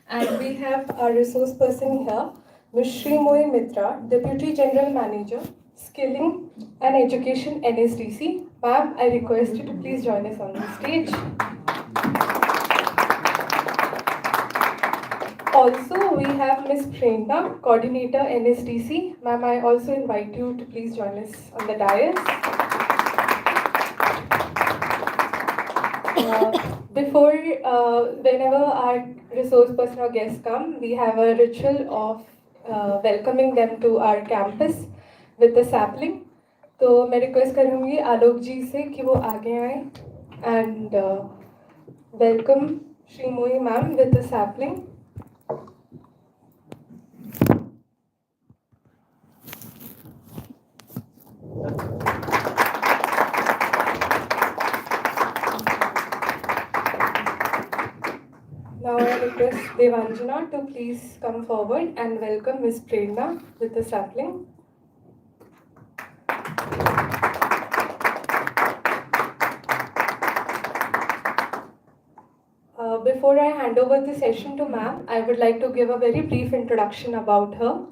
And we have our resource person here, Ms. Srimoyee Mitra, Deputy General Manager, Skilling and Education NSDC. Ma'am, I request you to please join us on the stage. Also, we have Ms. Prerna, Coordinator NSDC. Ma'am, I also invite you to please join us on the dais. Whenever our resource person or guests come, we have a ritual of welcoming them to our campus with a sapling. तो मैं request करूँगी आलोक जी से कि वो आगे आए and welcome Srimoyee ma'am with a sapling. Now I request Devanjana to please come forward and welcome Ms. Prerna with the sapling. Before I hand over the session to ma'am, I would like to give a very brief introduction about her.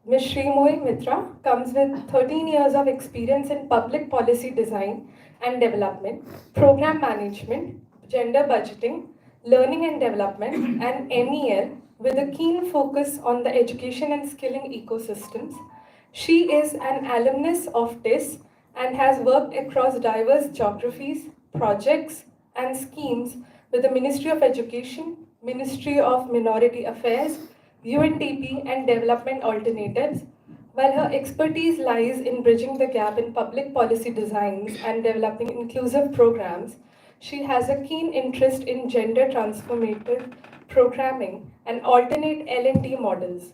Ms. Srimoyee Mitra comes with 13 years of experience in public policy design and development, program management, gender budgeting, learning and development, and MEL with a keen focus on the education and skilling ecosystems. She is an alumnus of TIS and has worked across diverse geographies, projects, and schemes with the Ministry of Education, Ministry of Minority Affairs, UNDP, and Development Alternatives, while her expertise lies in bridging the gap in public policy designs and developing inclusive programs. She has a keen interest in gender transformative programming and alternate L&D models.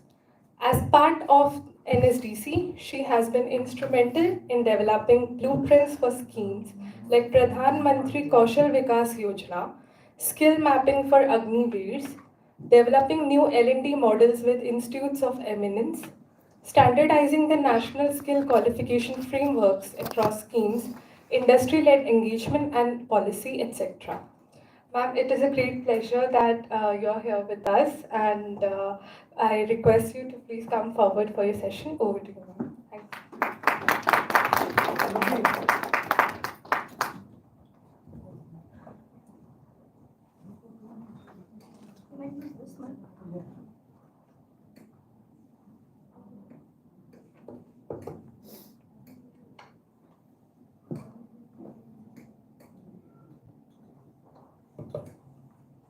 As part of NSDC, she has been instrumental in developing blueprints for schemes like Pradhan Mantri Kaushal Vikas Yojana, skill mapping for Agniveers, developing new L&D models with institutes of eminence, standardizing the national skill qualification frameworks across schemes, industry-led engagement and policy, etc. Ma'am, it is a great pleasure that you're here with us, and I request you to please come forward for your session. Over to you, ma'am. Thank you.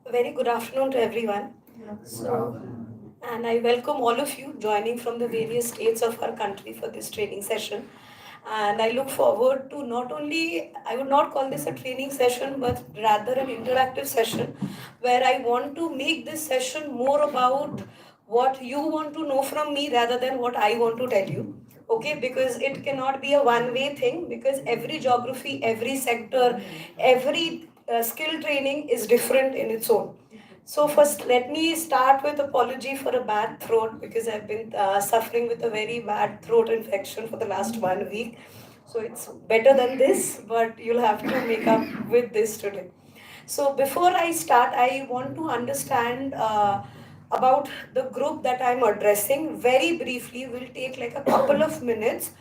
Very good afternoon to everyone. And I welcome all of you joining from the various states of our country for this training session. And I look forward to not only, I would not call this a training session, but rather an interactive session where I want to make this session more about what you want to know from me rather than what I want to tell you. Okay, because it cannot be a one-way thing, because every geography, every sector, every skill training is different in its own. So first, let me start with apology for a bad throat, because I've been suffering with a very bad throat infection for the last 1 week. So it's better than this, but you'll have to make up with this today. So before I start, I want to understand about the group that I'm addressing. Very briefly, we'll take like a couple of minutes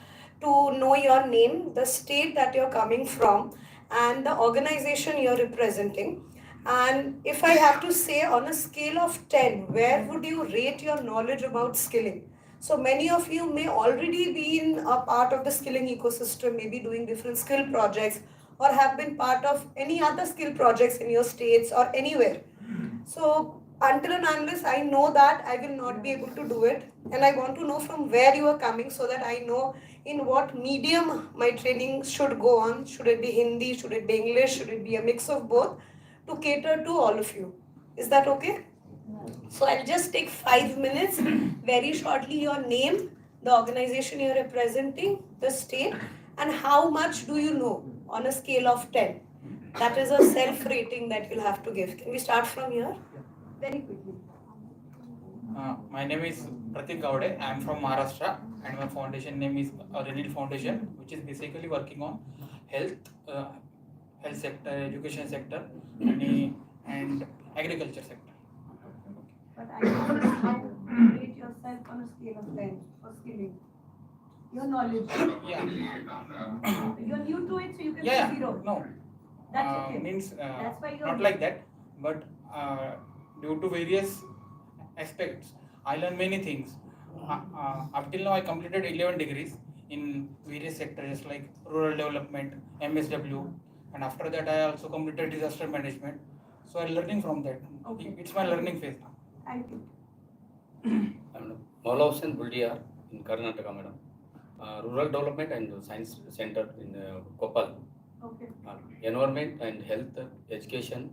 to know your name, the state that you're coming from, and the organization you're representing. And if I have to say on a scale of 10, where would you rate your knowledge about skilling? So many of you may already be in a part of the skilling ecosystem, maybe doing different skill projects, or have been part of any other skill projects in your states or anywhere. So until and unless I know that, I will not be able to do it. And I want to know from where you are coming so that I know in what medium my training should go on. Should it be Hindi? Should it be English? Should it be a mix of both? To cater to all of you. Is that okay? So I'll just take 5 minutes, very shortly your name, the organization you're representing, the state, and how much do you know on a scale of 10. That is a self-rating that you'll have to give. Can we start from here? Very quickly. My name is Pratik Gowde. I am from Maharashtra, and my foundation name is Renil Foundation, which is basically working on health sector, education sector, and agriculture sector. Rate yourself on a scale of 10 for skilling. Your knowledge. Yeah. You're new to it, so you can Yeah. say 0. No. That's okay. Means That's why you're not like that, but due to various aspects, I learned many things. Up till now, I completed 11 degrees in various sectors like rural development, MSW, and after that, I also completed disaster management. So I'm learning from that. Okay. It's my learning phase now. Thank you. Mala Hussain Buldiar in Karnataka, madam. Rural Development and Science Center in Koppal. Okay. Environment and Health, Education,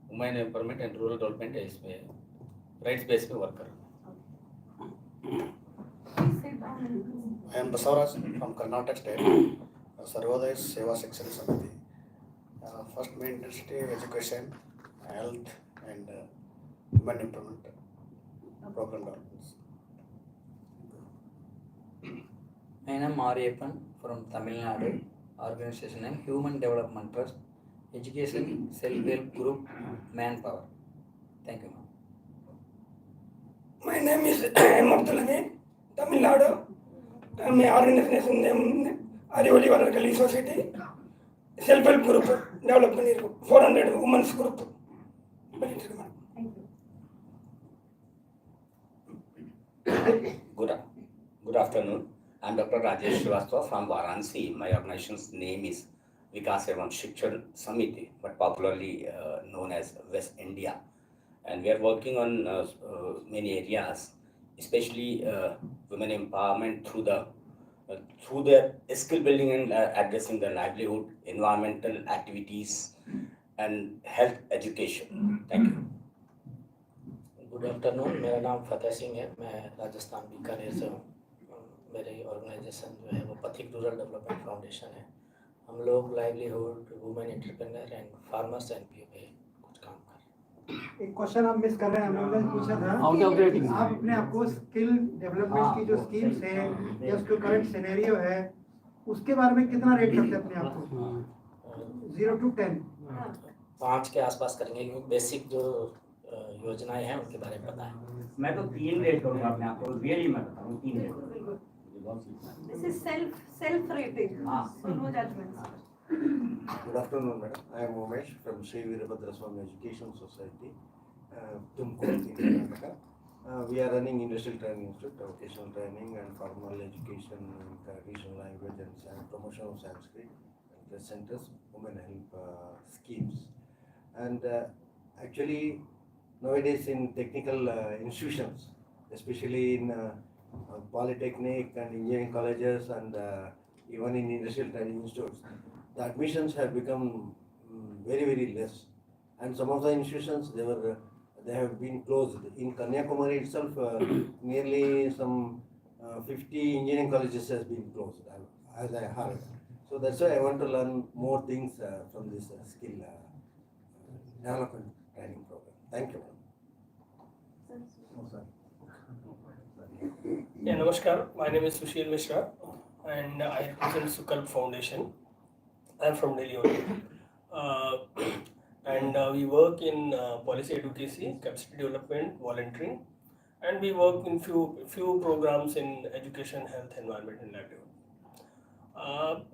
Women Empowerment and Rural Development is rights-based worker. Please sit down. I am Basavaraj from Karnataka State, Sarvodaya Seva Section Samiti. First main industry, education, health and women empowerment program developments. I am Mariappan from Tamil Nadu, organization and Human Development Trust, Education, Self-Help Group, Manpower. Thank you, ma'am. My name is Abdulhamid, Tamil Nadu. My organization name Arivali Valarkali Society, Self-Help Group, Development 400 Women's Group. Thank you. Good afternoon. I'm Dr. Rajesh Srivastava from Varanasi. My organization's name is VYK Shikshan Samiti, but popularly known as West India. And we are working on many areas, especially women empowerment through their skill building and addressing their livelihood, environmental activities, and health education. Thank you. Good afternoon, मेरा नाम फतेह सिंह है। मैं राजस्थान बीकानेर से हूँ। मेरी organisation जो है वो पथिक रूरल डेवलपमेंट फाउंडेशन है। हम लोग livelihood, women entrepreneur and farmers NPO पे कुछ काम कर रहे हैं। एक क्वेश्चन आप मिस कर रहे हैं। हम लोगों ने पूछा था आप अपने आप को स्किल डेवलपमेंट की जो स्कीम्स है या उसका करंट सिनेरियो है उसके बारे में कितना रेट करते हैं अपने आप को? 0 to 10 5 के आसपास करेंगे, क्योंकि बेसिक जो योजनाएं हैं उनके बारे में पता है। मैं तो 3 रेट करूंगा अपने आप को, रियली मैं बता रहा हूं 3 rate. This is self rating. So no judgments. Good afternoon, madam. I am Umesh from Sri Veerabhadra Swami Education Society, Tumkur, Karnataka. We are running industrial training institute, vocational training and formal education, regional language and promotion of Sanskrit, the centers, women help schemes. And actually, nowadays in technical institutions, especially in polytechnic and engineering colleges and even in industrial training institutes, the admissions have become very less, and some of the institutions they have been closed. In Kanyakumari itself, nearly some 50 engineering colleges has been closed, as I heard. So that's why I want to learn more things from this skill development training program. Thank you. Yeah, Namaskar. My name is Sushil Mishra and I represent Sukalp Foundation. I'm from Delhi only. And we work in policy advocacy, capacity development, volunteering, and we work in few programs in education, health, environment, and livelihood.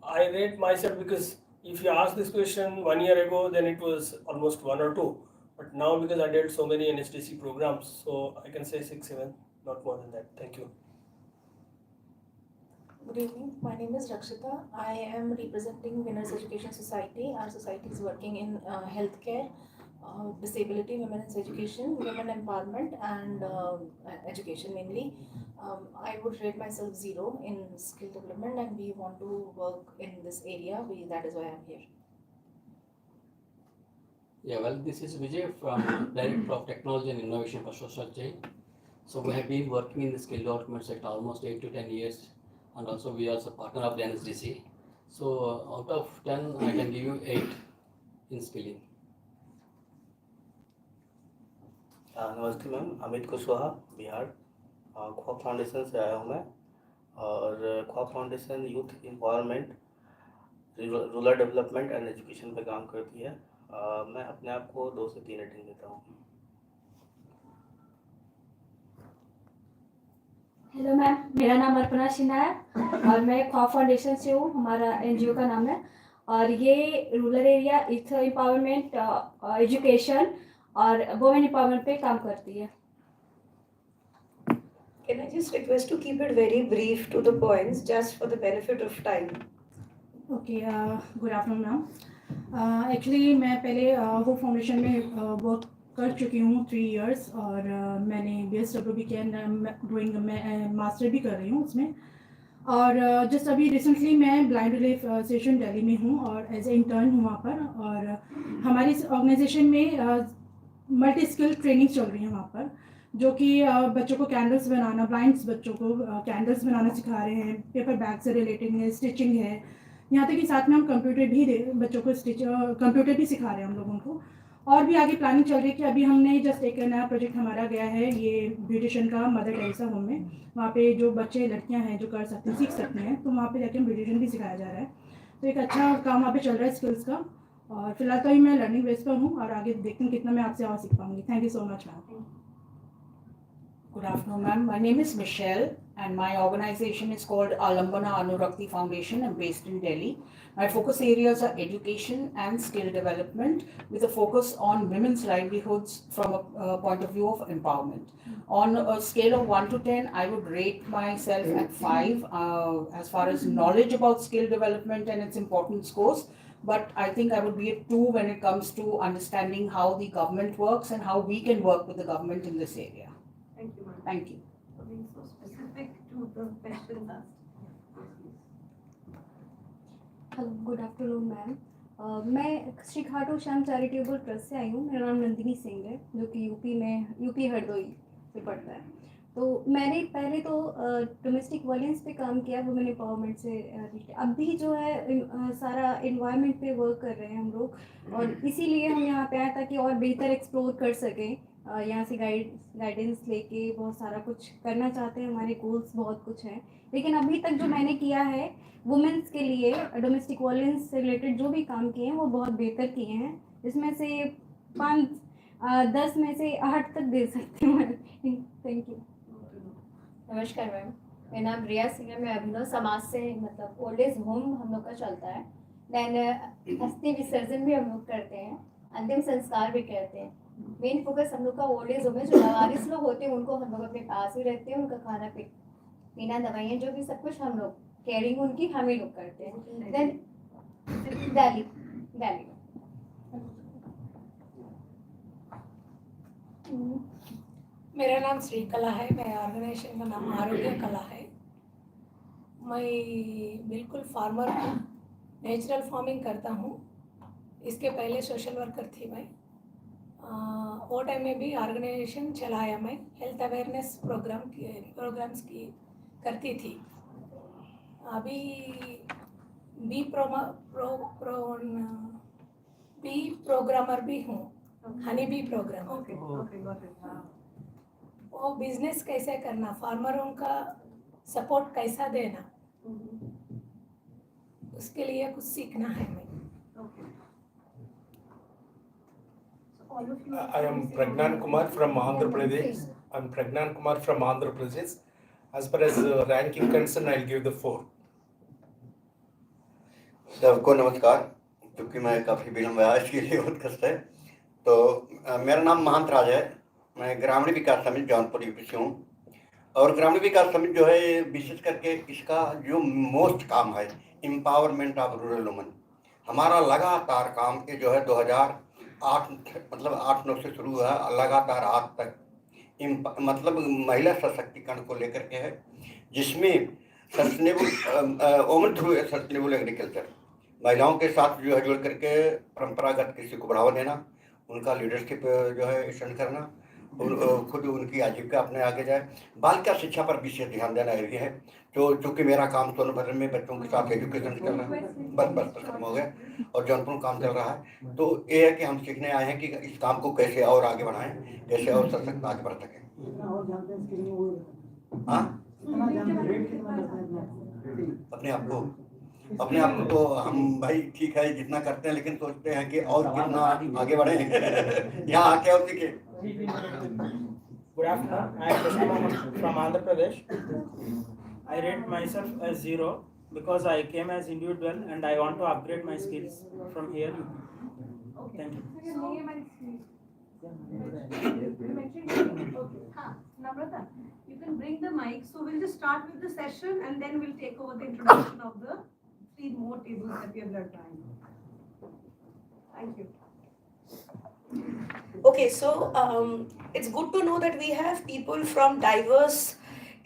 I rate myself because if you ask this question 1 year ago, then it was almost 1 or 2. But now because I did so many NSDC programs, so I can say 6, 7, not more than that. Thank you. Good evening. My name is Rakshita. I am representing Winners Education Society. Our society is working in healthcare, disability, women's education, women empowerment, and education mainly. I would rate myself 0 in skill development, and we want to work in this area. That is why I'm here. Yeah, well, this is Vijay from Director of Technology and Innovation for Social Change. So we have been working in the skill development sector almost 8 to 10 years. And also we are also partner of the NSDC. So out of 10, I can give you 8 in skilling. नमस्ते ma'am, Amit Kushwaha, Bihar, ख्वाब foundation से आया हूँ मैं। और ख्वाब foundation youth empowerment, rural development and education पे काम करती है। मैं अपने आप को 2 से 3 रेटिंग देता हूँ। हेलो मैम, मेरा नाम अर्पणा सिन्हा है और मैं ख्वाब फाउंडेशन से हूँ। हमारा एनजीओ का नाम है और ये रूरल एरिया इथ एम्पावरमेंट, एजुकेशन और वुमेन एम्पावरमेंट पे काम करती है। Can I just request to keep it very brief to the points, just for the benefit of time? Okay, good afternoon ma'am. Actually मैं पहले वो फाउंडेशन में वर्क कर चुकी हूँ 3 इयर्स और मैंने BSW भी किया, ड्राइंग में मास्टर भी कर रही हूँ उसमें। और जस्ट अभी रिसेंटली मैं ब्लाइंड रिलीफ सेशन दिल्ली में हूँ और एज ए इंटर्न हूँ वहाँ पर। और हमारी इस ऑर्गेनाइजेशन में मल्टी स्किल ट्रेनिंग चल रही है वहाँ पर, जो कि बच्चों को कैंडल्स बनाना, ब्लाइंड्स बच्चों को कैंडल्स बनाना सिखा रहे हैं, पेपर बैग से रिलेटेड है, स्टिचिंग है, यहाँ तक कि साथ में हम कंप्यूटर भी बच्चों को कंप्यूटर भी सिखा रहे हैं हम लोगों को। और भी आगे प्लानिंग चल रही है कि अभी हमने जस्ट एक नया प्रोजेक्ट हमारा गया है ये ब्यूटिशियन का मदर टेरेसा होम में। वहाँ पे जो बच्चे लड़कियाँ हैं जो कर सकते हैं, सीख सकते हैं, तो वहाँ पे जाके ब्यूटिशियन भी सिखाया जा रहा है। तो एक अच्छा काम वहाँ पे चल रहा है स्किल्स का। और फिलहाल तो ही मैं लर्निंग बेस पर हूँ और आगे देखते हैं कितना मैं आपसे और सीख पाऊँगी। Thank you so much ma'am. Good afternoon, ma'am. My name is Michelle, and my organization is called Alambana Anurakti Foundation. I'm based in Delhi. My focus areas are education and skill development, with a focus on women's livelihoods from a point of view of empowerment. On a scale of 1 to 10, I would rate myself at 5 as far as knowledge about skill development and its importance goes. But I think I would be a 2 when it comes to understanding how the government works and how we can work with the government in this area. Thank you, ma'am. Thank you. For being so specific to the questions asked. Hello, good afternoon ma'am. मैं Shri Khatu Shyam charitable trust से आई हूँ। मेरा नाम नंदिनी सिंह है, जो कि UP Hardoi से पढ़ता है। तो मैंने पहले तो डोमेस्टिक वायलेंस पे काम किया, वुमेन एम्पावरमेंट से related। अब भी जो है सारा एनवायरनमेंट पे वर्क कर रहे हैं हम लोग, और इसीलिए हम यहाँ पे आए ताकि और बेहतर एक्सप्लोर कर सकें। यहाँ से गाइडेंस लेके बहुत सारा कुछ करना चाहते हैं, हमारे गोल्स बहुत कुछ हैं। लेकिन अभी तक जो मैंने किया है वुमेन्स के लिए, डोमेस्टिक वायलेंस से रिलेटेड जो भी काम किए हैं वो बहुत बेहतर किए हैं। इसमें से 10 में से 8 तक दे सकती हूँ मैं। Thank you. नमस्कार मैम, मेरा नाम रिया सिंह है। मैं अभिनव समाज से, मतलब ओल्ड एज होम हम लोग का चलता है। देन अस्थि विसर्जन भी हम लोग करते हैं, अंतिम संस्कार भी करते हैं। मेन फोकस हम लोग का ओल्ड एज होम है। जो लावारिस लोग होते हैं उनको हम लोग अपने पास ही रहते हैं, उनका खाना पीना, दवाइयाँ, जो भी सब कुछ हम लोग केयरिंग उनकी हम ही लोग करते हैं। देन दिल्ली मेरा नाम श्री कला है। मेरा ऑर्गेनाइजेशन का नाम आरोग्य कला है। मैं बिल्कुल फार्मर हूँ, नेचुरल फार्मिंग करता हूँ। इसके पहले सोशल वर्कर थी मैं। वो टाइम में भी ऑर्गेनाइजेशन चलाया मैं, हेल्थ अवेयरनेस प्रोग्राम्स की करती थी। अभी बी प्रोग्रामर भी हूँ, हनी बी प्रोग्रामर। वो बिजनेस कैसे करना, फार्मरों का सपोर्ट कैसा देना, उसके लिए कुछ सीखना है मैं। I am Pragnan Kumar from Andhra Pradesh. I'm Pragnan Kumar from Andhra Pradesh. As far as ranking concerned, I'll give the 4. सबको नमस्कार। क्योंकि मैं काफ़ी विलम्ब आया, इसके लिए बहुत कष्ट है। तो मेरा नाम महंत राज है। मैं ग्रामीण विकास समिति जौनपुर यूपी से हूँ। और ग्रामीण विकास समिति जो है, विशेष करके इसका जो मोस्ट काम है, एम्पावरमेंट ऑफ रूरल वुमेन। हमारा लगातार काम ये जो है 2008 मतलब 8-9 से शुरू हुआ, लगातार आज तक मतलब महिला सशक्तिकरण को लेकर के है, जिसमें sustainable women through sustainable agriculture, महिलाओं के साथ जो है जुड़ करके परंपरागत कृषि को बढ़ावा देना, उनका लीडरशिप जो है एक्सटेंड करना, खुद उनकी आजीविका अपने आगे जाए। बालिका शिक्षा पर विशेष ध्यान देना ये है। तो चूँकि मेरा काम सोनभद्र में बच्चों के साथ एजुकेशन चल रहा है, बस खत्म हो गया, और जौनपुर में काम चल रहा है। तो ये है कि हम सीखने आए हैं कि इस काम को कैसे और आगे बढ़ाएं, कैसे और सशक्त आगे बढ़ सकें। हाँ, अपने आप को तो हम भाई ठीक है जितना करते हैं, लेकिन सोचते हैं कि और कितना आगे बढ़े यहाँ आके और सीखे। Good afternoon. I am Srimoyee from Andhra Pradesh. I rate myself as 0 because I came as individual and I want to upgrade my skills from here. Thank you. Namrata, you can bring the mic. So we'll just start with the session and then we'll take over the introduction of the 3 more tables that we have learned. Thank you. Okay, so it's good to know that we have people from diverse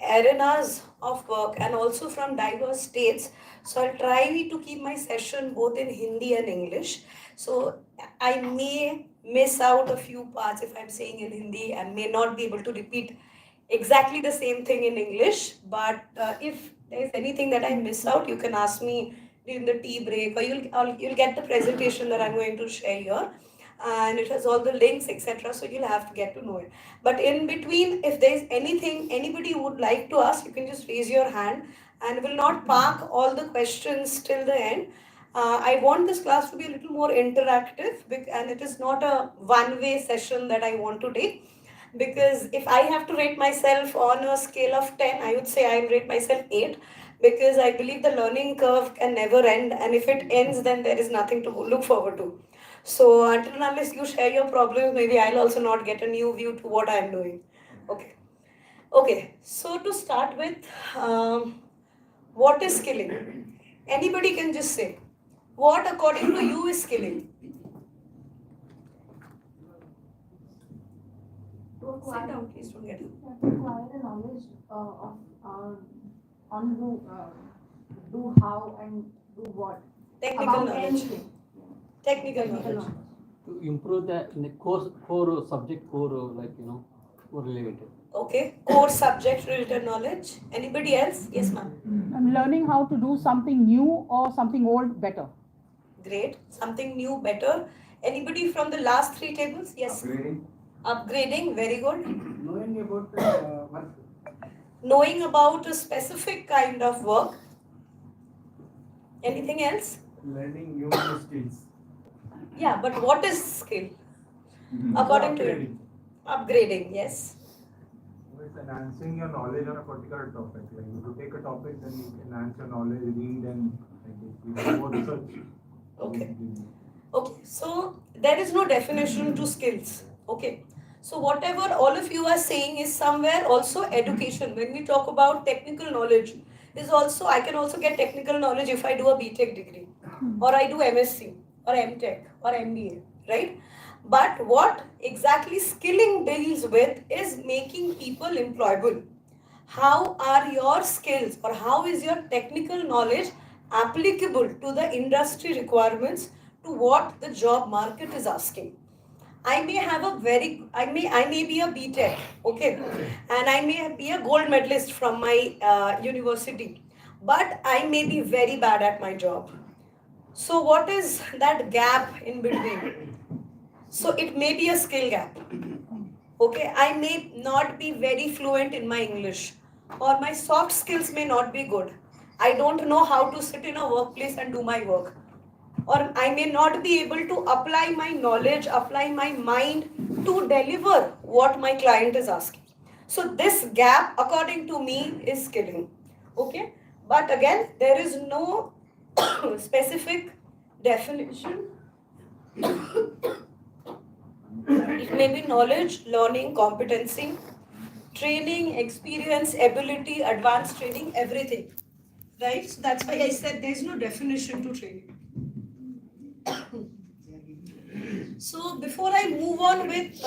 arenas of work and also from diverse states. So I'll try to keep my session both in Hindi and English. So I may miss out a few parts if I'm saying in Hindi and may not be able to repeat exactly the same thing in English. But if there's anything that I miss out, you can ask me during the tea break, or you'll get the presentation that I'm going to share here. And it has all the links, etc. So you'll have to get to know it. But in between, if there's anything anybody would like to ask, you can just raise your hand, and we'll not park all the questions till the end. I want this class to be a little more interactive, and it is not a one-way session that I want to take. Because if I have to rate myself on a scale of 10, I would say I rate myself 8, because I believe the learning curve can never end, and if it ends, then there is nothing to look forward to. So until and unless you share your problems, maybe I'll also not get a new view to what I'm doing. Okay. Okay. So to start with, what is skilling? Anybody can just say, what according to you is skilling? Sit down, please don't get up. To acquire the knowledge on do how and do what. Technical About knowledge. anything. Technical knowledge. To improve the core subject, core related. Okay, core subject related knowledge. Anybody else? Yes, ma'am. I'm learning how to do something new or something old better. Great. Something new, better. Anybody from the last 3 tables? Yes. Upgrading. Upgrading, very good. Knowing about work. Knowing about a specific kind of work. Anything else? Learning new skills. Yeah, but what is skill? According to you? Upgrading, yes. It's enhancing your knowledge on a particular topic. Like if you take a topic, then you can enhance your knowledge, read and do more research. Okay. Okay, so there is no definition to skills. Okay. So whatever all of you are saying is somewhere also education. When we talk about technical knowledge, is also, I can also get technical knowledge if I do a BTech degree, or I do MSc, or MTech, or MBA, right? But what exactly skilling deals with is making people employable. How are your skills, or how is your technical knowledge applicable to the industry requirements, to what the job market is asking? I may have a I may be a BTech, okay, and I may be a gold medalist from my university, but I may be very bad at my job. So what is that gap in between? So it may be a skill gap. Okay, I may not be very fluent in my English, or my soft skills may not be good. I don't know how to sit in a workplace and do my work. Or I may not be able to apply my knowledge, apply my mind to deliver what my client is asking. So this gap, according to me, is skilling. Okay? But again, there is no specific definition. It may be knowledge, learning, competency, training, experience, ability, advanced training, everything. Right? So that's why I said there is no definition to training. So before I move on with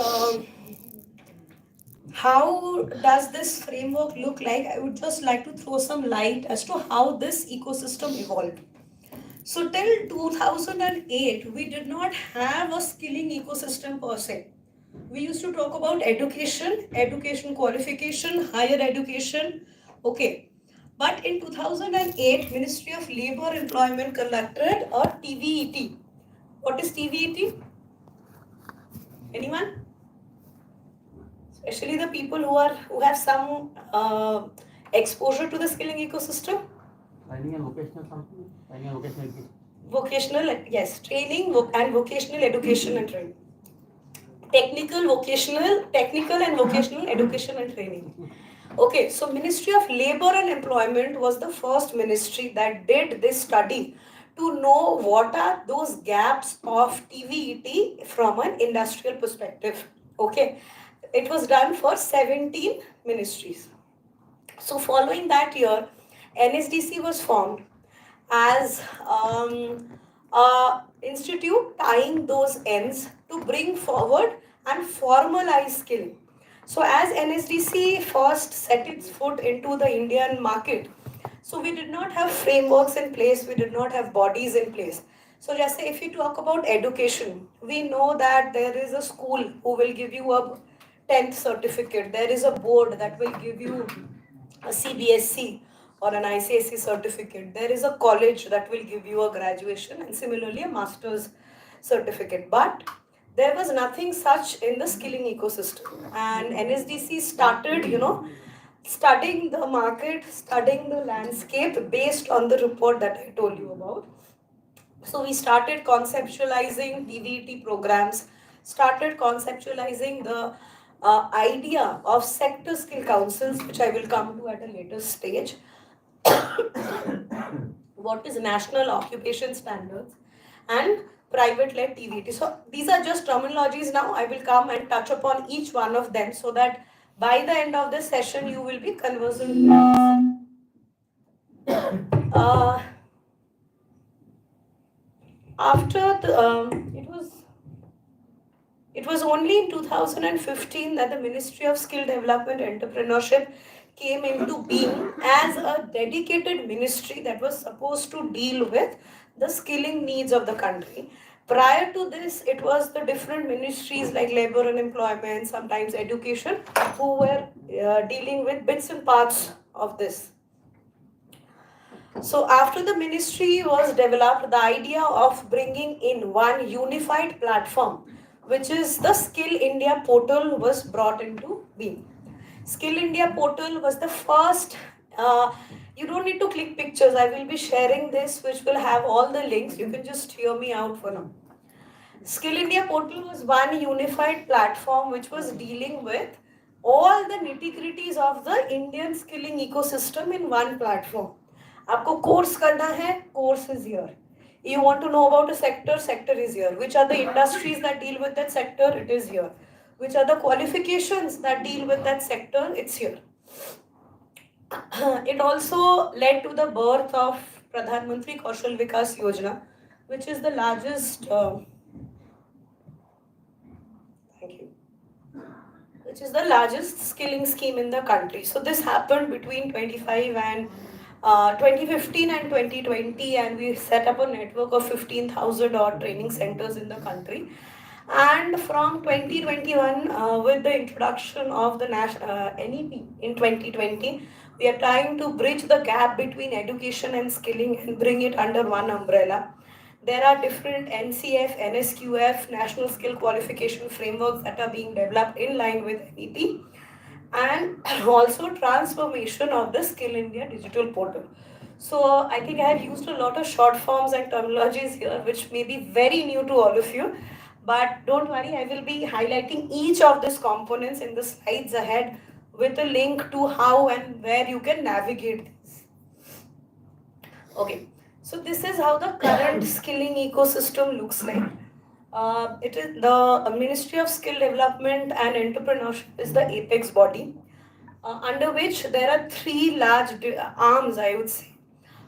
how does this framework look like, I would just like to throw some light as to how this ecosystem evolved. So till 2008, we did not have a skilling ecosystem per se. We used to talk about education, education qualification, higher education, okay. But in 2008, Ministry of Labour Employment conducted a TVET. What is TVET? Anyone? Especially the people who have some exposure to the skilling ecosystem. Training and vocational something? Training and vocational education. Vocational, yes, training and vocational education and training. technical and vocational education and training. Okay, so Ministry of Labor and Employment was the first ministry that did this study to know what are those gaps of TVET from an industrial perspective. Okay, it was done for 17 ministries. So following that year, NSDC was formed as a institute tying those ends to bring forward and formalize skilling. So as NSDC first set its foot into the Indian market, so we did not have frameworks in place, we did not have bodies in place. So just say if you talk about education, we know that there is a school who will give you a 10th certificate, there is a board that will give you a CBSC or an ICSE certificate. There is a college that will give you a graduation and similarly a master's certificate. But there was nothing such in the skilling ecosystem. And NSDC started, studying the market, studying the landscape based on the report that I told you about. So we started conceptualizing DVT programs, started conceptualizing the idea of sector skill councils, which I will come to at a later stage. What is national occupation standards and private-led TVT. So these are just terminologies now. I will come and touch upon each one of them so that by the end of this session, you will be conversant. After the, it was only in 2015 that the Ministry of Skill Development Entrepreneurship came into being as a dedicated ministry that was supposed to deal with the skilling needs of the country. Prior to this, it was the different ministries like labor and employment, sometimes education, who were dealing with bits and parts of this. So after the ministry was developed, the idea of bringing in one unified platform, which is the Skill India portal, was brought into being. Skill India portal was the first, you don't need to click pictures, I will be sharing this which will have all the links, you can just hear me out for now. Skill India portal was one unified platform which was dealing with all the nitty-gritties of the Indian skilling ecosystem in one platform. आपको course करना है, course is here. You want to know about a sector, sector is here. Which are the industries that deal with that sector, it is here. Which are the qualifications that deal with that sector, it's here. It also led to the birth of Pradhan Mantri Kaushal Vikas Yojana, which is the largest, which is the largest skilling scheme in the country. So this happened between 2015 and 2020, and we set up a network of 15,000 odd training centers in the country. And from 2021, with the introduction of the NEP in 2020, we are trying to bridge the gap between education and skilling and bring it under one umbrella. There are different NCF, NSQF, National Skill Qualification Frameworks that are being developed in line with NEP, and also transformation of the Skill India digital portal. So I think I have used a lot of short forms and terminologies here, which may be very new to all of you. But don't worry, I will be highlighting each of these components in the slides ahead with a link to how and where you can navigate this. Okay, so this is how the current skilling ecosystem looks like. It is the Ministry of Skill Development and Entrepreneurship is the apex body, under which there are three large arms, I would say,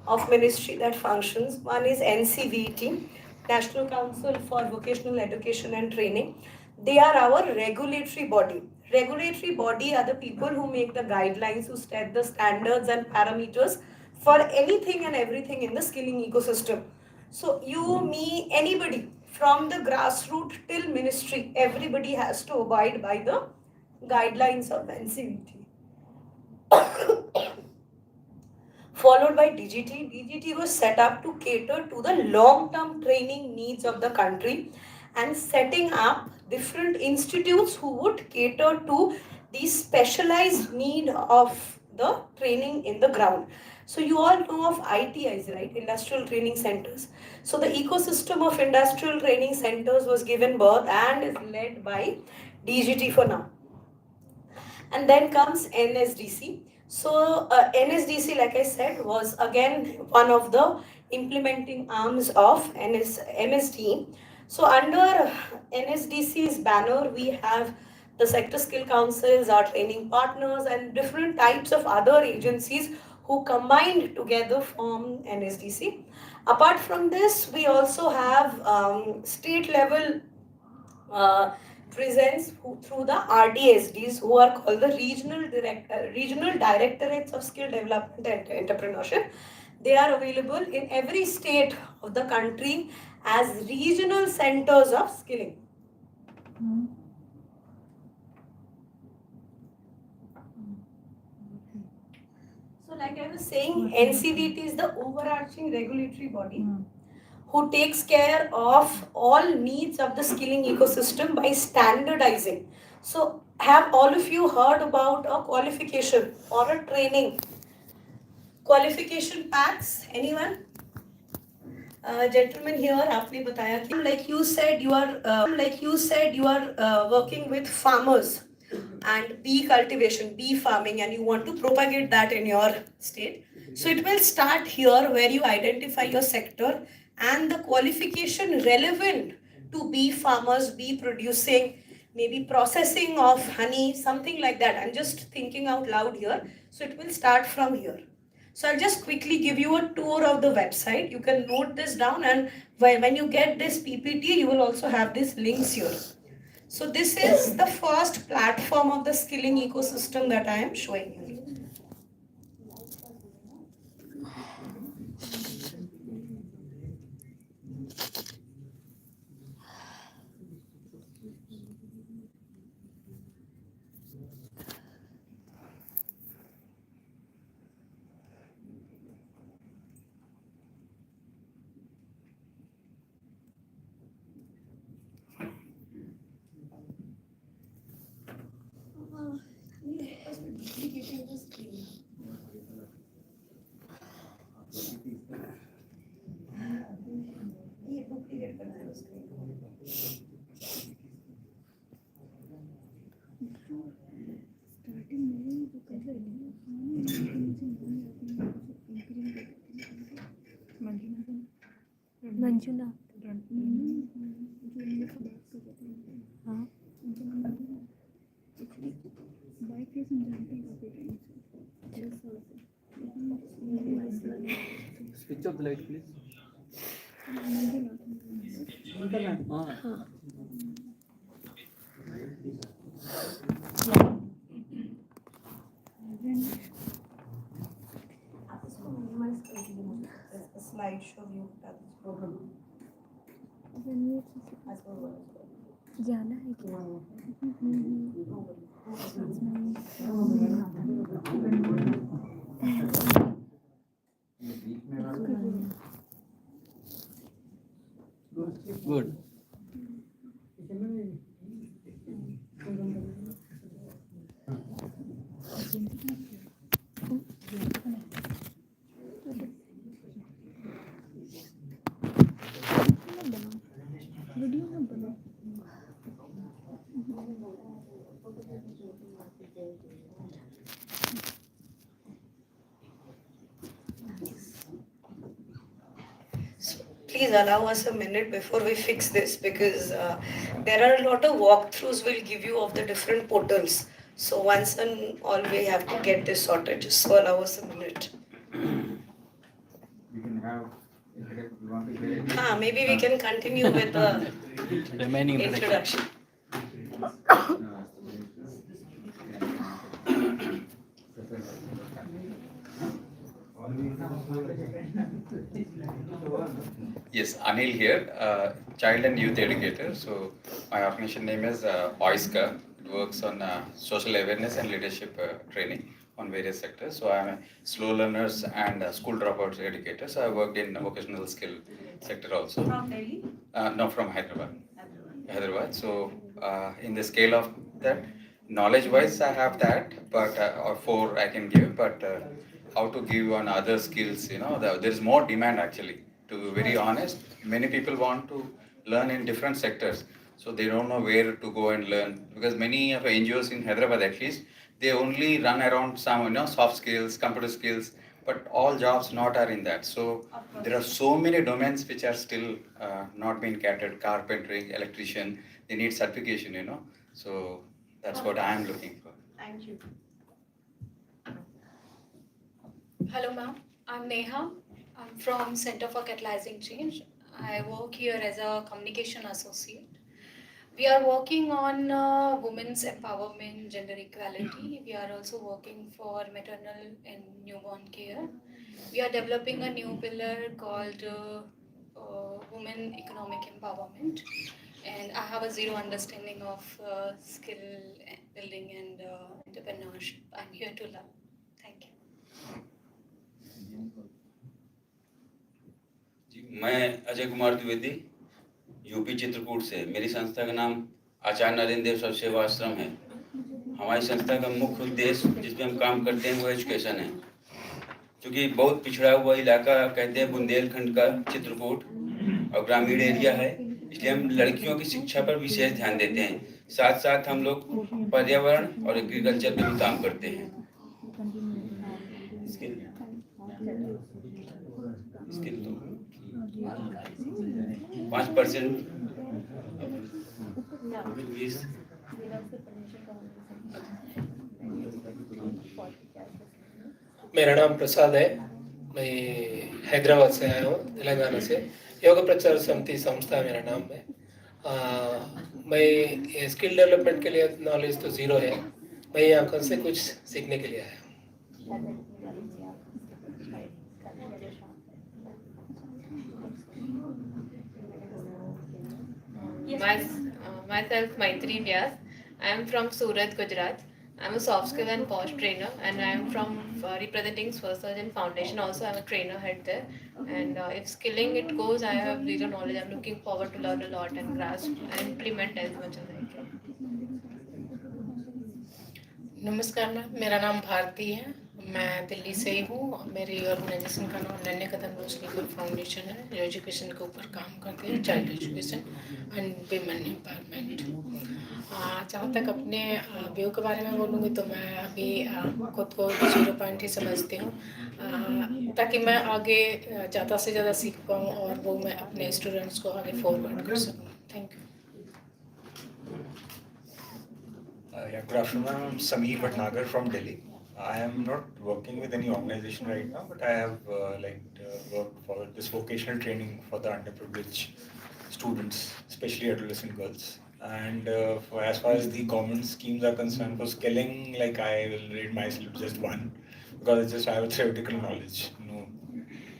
of ministry that functions. One is NCVT, National Council for Vocational Education and Training. They are our regulatory body. Regulatory body are the people who make the guidelines, who set the standards and parameters for anything and everything in the skilling ecosystem. So you, me, anybody from the grassroots till ministry, everybody has to abide by the guidelines of NCVT. Followed by DGT. DGT was set up to cater to the long-term training needs of the country and setting up different institutes who would cater to the specialized need of the training in the ground. So you all know of ITIs, right? Industrial Training Centers. So the ecosystem of industrial training centers was given birth and is led by DGT for now. And then comes NSDC. So NSDC, like I said, was again one of the implementing arms of MSD. So under NSDC's banner, we have the sector skill councils, our training partners, and different types of other agencies who combined together form NSDC. Apart from this, we also have state level presence through the RDSDs, who are called the regional directorates of skill development and entrepreneurship. They are available in every state of the country as regional centers of skilling. So like I was saying, NCDT is the overarching regulatory body who takes care of all needs of the skilling ecosystem by standardizing. So have all of you heard about a qualification or a training? Qualification packs, anyone? Gentlemen here, आपने बताया कि like you said you are working with farmers and bee cultivation, bee farming, and you want to propagate that in your state. So it will start here where you identify your sector and the qualification relevant to bee farmers, bee producing, maybe processing of honey, something like that. I'm just thinking out loud here. So it will start from here. So I'll just quickly give you a tour of the website. You can note this down, and when you get this PPT, you will also have these links here. So this is the first platform of the skilling ecosystem that I am showing you. Manjunath हाँ bike पे समझाते हैं Switch off the light, please. हाँ Slideshow view जाना है क्या Good. Video में बना Please allow us a minute before we fix this, because there are a lot of walkthroughs we'll give you of the different portals. So once and all we have to get this sorted. Just so allow us a minute. You can have, you want to get Maybe we can continue with the Remaining introduction. Yes, Anil here, child and youth educator. So my organization name is VYK. It works on social awareness and leadership training on various sectors. So I'm a slow learners and school dropouts educator. So I worked in vocational skill sector also. From Delhi? No, from Hyderabad. So in the scale of that, knowledge wise I have that, but or 4 I can give, but how to give on other skills, there is more demand actually. To be very honest, many people want to learn in different sectors, so they don't know where to go and learn, because many of the NGOs in Hyderabad at least, they only run around some soft skills, computer skills, but all jobs not are in that. So there are so many domains which are still not being catered. Carpentry, electrician, they need certification. So that's what I am looking for. Thank you. Hello, ma'am. I'm Neha. I'm from Center for Catalyzing Change. I work here as a communication associate. We are working on women's empowerment, gender equality. We are also working for maternal and newborn care. We are developing a new pillar called Women Economic Empowerment. And I have a zero understanding of skill building and entrepreneurship. I'm here to learn. Thank you. मैं Ajay Kumar Dwivedi, UP Chitrakoot से। मेरी संस्था का नाम आचार्य नरेंद्र देव सब सेवा आश्रम है। हमारी संस्था का मुख्य उद्देश्य जिसमें हम काम करते हैं वो एजुकेशन है। क्योंकि बहुत पिछड़ा हुआ इलाका कहते हैं बुंदेलखंड का चित्रकूट और ग्रामीण एरिया है, इसलिए हम लड़कियों की शिक्षा पर विशेष ध्यान देते हैं। साथ साथ हम लोग पर्यावरण और एग्रीकल्चर पे भी काम करते हैं। स्किल तो 5% मेरा नाम प्रसाद है। मैं हैदराबाद से आया हूँ, तेलंगाना से। योग प्रचार समिति संस्था मेरा नाम है। मैं स्किल डेवलपमेंट के लिए नॉलेज तो ज़ीरो है। मैं यहाँ से कुछ सीखने के लिए आया हूँ। Myself Maitri Vyas. I am from Surat, Gujarat. I am a soft skill and posh trainer, and I am from representing Swasarjan Foundation. Also, I am a trainer head there. And if skilling it goes, I have zero knowledge. I am looking forward to learn a lot and grasp and implement as much as I can. नमस्कार ma'am, मेरा नाम भारती है। मैं दिल्ली से ही हूँ। मेरी organisation का नाम नन्हे कदम रोशनी गुल फाउंडेशन है, जो एजुकेशन के ऊपर काम करते हैं, child education and women empowerment. जहाँ तक अपने व्यू के बारे में बोलूँगी तो मैं अभी खुद को 0 पॉइंट ही समझती हूँ, ताकि मैं आगे ज़्यादा से ज़्यादा सीख पाऊँ और वो मैं अपने स्टूडेंट्स को आगे फॉरवर्ड कर सकूँ। Thank you. Good afternoon, I'm Sameer Bhatnagar from Delhi. I am not working with any organization right now, but I have worked for this vocational training for the underprivileged students, especially adolescent girls. And as far as the government schemes are concerned, for skilling, I will rate myself just 1, because I have a theoretical knowledge, no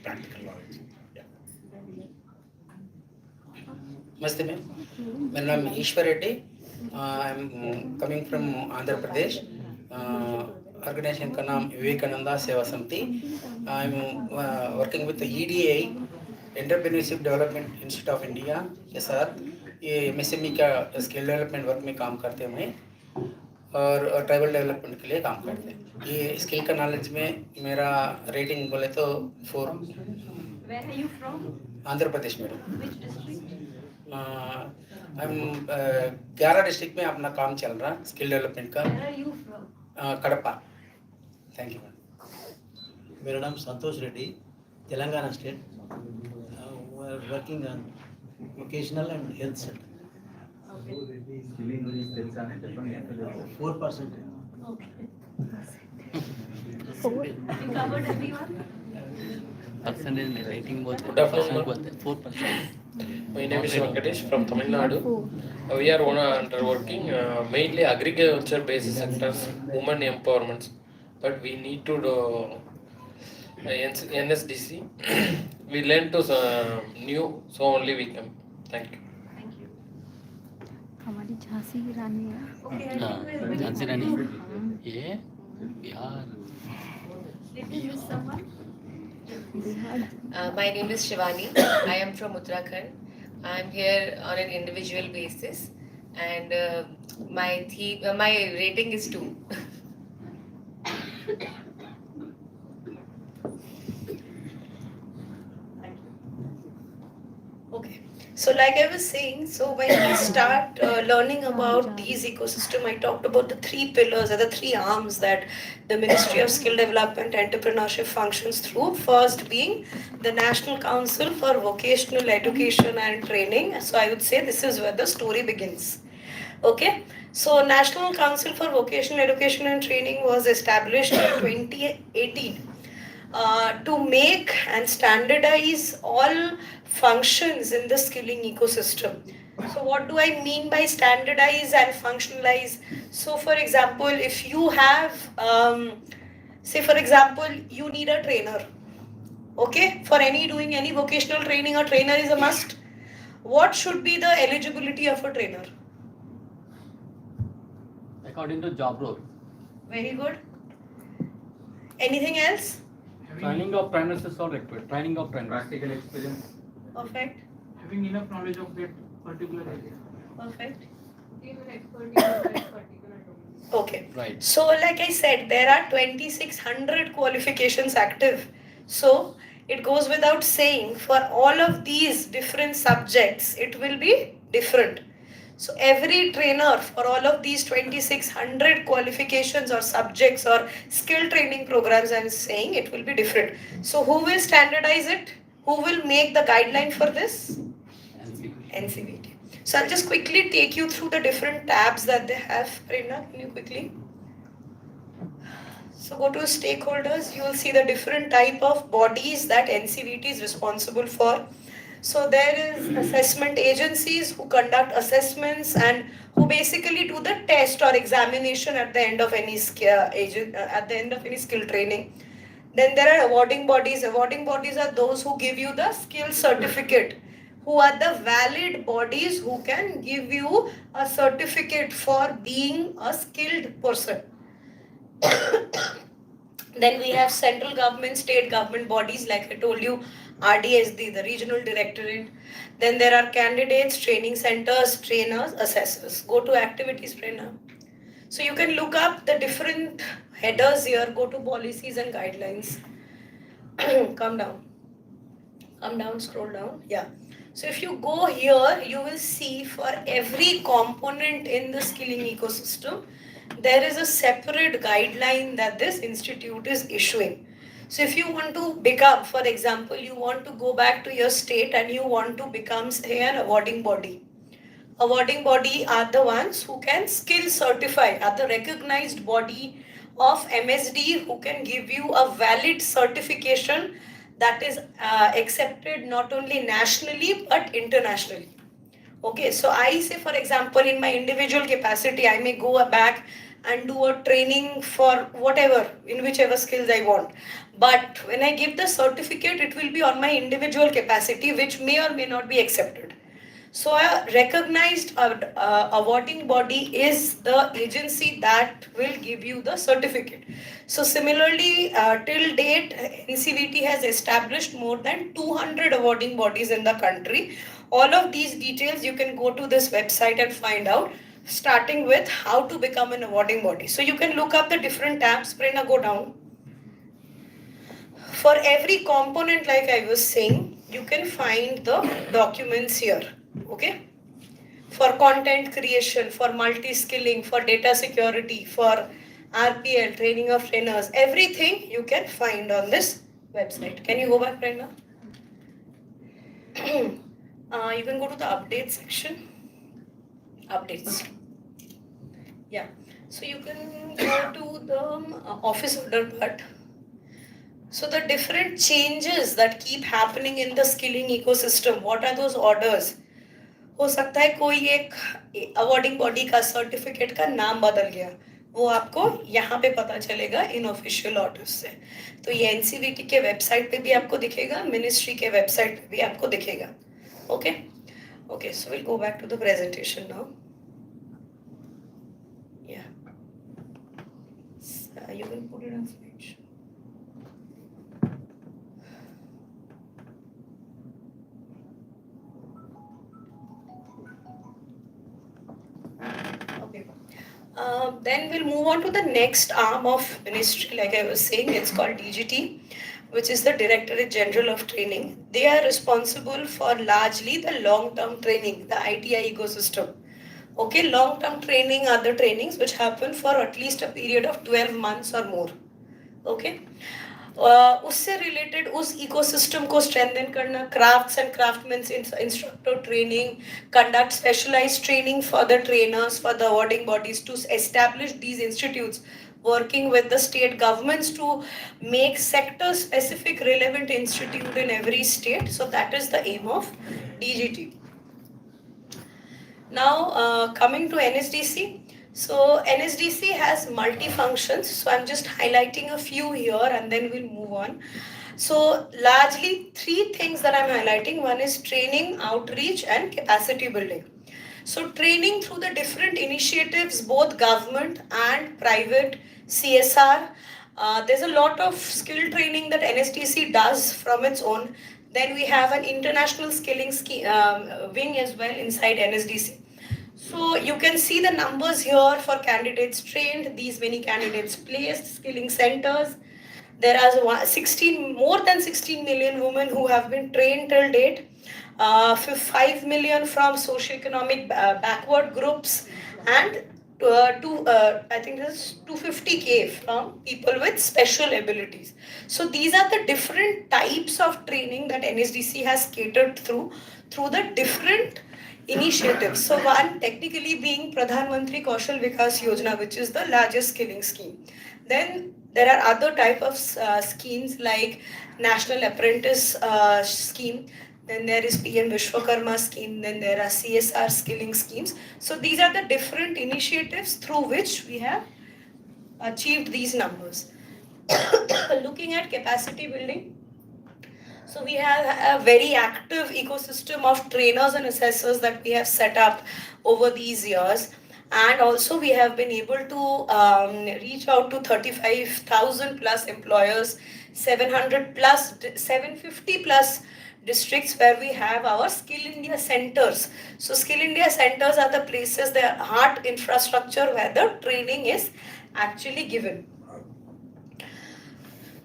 practical knowledge. Namaste ma'am, my name is Ishwar Reddy. I am coming from Andhra Pradesh. Organization का नाम विवेकानंदा सेवा समिति। I am working with the EDA, Entrepreneurship Development Institute of India के साथ ये MSME का skill development work में काम करते हैं मैं, और ट्राइबल डेवलपमेंट के लिए काम करते हैं। ये स्किल का नॉलेज में मेरा रेटिंग बोले तो 4। Where are you from? Andhra Pradesh में। Which district? हम 11 डिस्ट्रिक्ट में अपना काम चल रहा है स्किल डेवलपमेंट का। Where are you from? Kadapa. Thank you. मेरा नाम Santosh Reddy, Telangana state. Working on vocational and health sector. 4%। You covered everyone? Percentage rating both. Good afternoon. 4%. My name is Venkatesh from Tamil Nadu. We are working mainly agriculture based sectors, women empowerment, but we need to do NSDC. We learn to new, so only we can. Thank you. हमारी झांसी की रानी है। झांसी रानी ये Bihar. Did you miss someone? My name is Shivani. I am from Uttarakhand. I am here on an individual basis, and my rating is 2. Okay. So like I was saying, so when we start learning about these ecosystem, I talked about the 3 pillars or the 3 arms that the Ministry of Skill Development Entrepreneurship functions through. First being the National Council for Vocational Education and Training. So I would say this is where the story begins. Okay. So National Council for Vocational Education and Training was established in 2018 to make and standardize all functions in the skilling ecosystem. So what do I mean by standardize and functionalize? So for example, if you have, say for example, you need a trainer. Okay, for doing any vocational training, a trainer is a must. What should be the eligibility of a trainer? According to job role. Very good. Anything else? Training of trainers is all required. Training of trainers. Practical experience. Perfect. Having enough knowledge of that particular area. Perfect. Being an expert in that particular domain. Okay. Right. So like I said, there are 2600 qualifications active. So it goes without saying, for all of these different subjects, it will be different. So every trainer for all of these 2600 qualifications or subjects or skill training programs, I'm saying it will be different. So who will standardize it? Who will make the guideline for this? NCVT. So I'll just quickly take you through the different tabs that they have. Prerna, can you quickly? So go to stakeholders, you will see the different type of bodies that NCVT is responsible for. So there is assessment agencies who conduct assessments and who basically do the test or examination at the end of any skill training. Then there are awarding bodies. Awarding bodies are those who give you the skill certificate, who are the valid bodies who can give you a certificate for being a skilled person. Then we have central government, state government bodies, like I told you, RDSD, the regional directorate. Then there are candidates, training centers, trainers, assessors. Go to activities, Prerna. So you can look up the different headers here, go to policies and guidelines. Come down, scroll down. Yeah. So if you go here, you will see for every component in the skilling ecosystem, there is a separate guideline that this institute is issuing. So if you want to become, for example, you want to go back to your state and you want to become, say, an awarding body. Awarding body are the ones who can skill certify, are the recognized body of MSD who can give you a valid certification that is accepted not only nationally but internationally. Okay, so I say, for example, in my individual capacity, I may go back and do a training for whatever, in whichever skills I want. But when I give the certificate, it will be on my individual capacity, which may or may not be accepted. So a recognized awarding body is the agency that will give you the certificate. So similarly, till date, NCVT has established more than 200 awarding bodies in the country. All of these details you can go to this website and find out, starting with how to become an awarding body. So you can look up the different tabs. Prerna, go down. For every component, like I was saying, you can find the documents here. Okay, for content creation, for multi-skilling, for data security, for RPL, training of trainers, everything you can find on this website. Can you go back, Prerna? You can go to the update section. Updates. Yeah. So you can go to the office order part. So the different changes that keep happening in the skilling ecosystem, what are those orders? हो सकता है कोई एक awarding body का certificate का नाम बदल गया, वो आपको यहाँ पे पता चलेगा इन ऑफिशियल ऑर्डर्स से. तो ये एनसीवीटी के वेबसाइट पे भी आपको दिखेगा, मिनिस्ट्री के वेबसाइट पे भी आपको दिखेगा. Okay okay, so will go back to the presentation now. या you can put it on slide. Then we'll move on to the next arm of ministry, like I was saying, it's called DGT, which is the Directorate General of Training. They are responsible for largely the long-term training, the ITI ecosystem. Okay, long-term training are the trainings which happen for at least a period of 12 months or more. Okay. उससे related उस ecosystem को strengthen करना, crafts and craftsman instructor training, conduct specialized training for the trainers, for the awarding bodies to establish these institutes, working with the state governments to make sector specific relevant institute in every state. So that is the aim of DGT. Now coming to NSDC. So NSDC has multi-functions. So I'm just highlighting a few here and then we'll move on. So largely 3 things that I'm highlighting. One is training, outreach and capacity building. So training through the different initiatives, both government and private, CSR. There's a lot of skill training that NSDC does from its own. Then we have an international skilling wing as well inside NSDC. So you can see the numbers here for candidates trained, these many candidates placed, skilling centers. There are more than 16 million women who have been trained till date. 5 million from socioeconomic backward groups, and I think this is 250K from people with special abilities. So these are the different types of training that NSDC has catered through the different initiatives. So one technically being Pradhan Mantri Kaushal Vikas Yojana, which is the largest skilling scheme. Then there are other type of schemes like National Apprentice Scheme. Then there is PM Vishwakarma scheme, then there are CSR skilling schemes. So these are the different initiatives through which we have achieved these numbers. Looking at capacity building, so we have a very active ecosystem of trainers and assessors that we have set up over these years. And also we have been able to reach out to 35,000 plus employers, 750 plus districts where we have our Skill India centers. So Skill India centers are the places, the heart infrastructure where the training is actually given.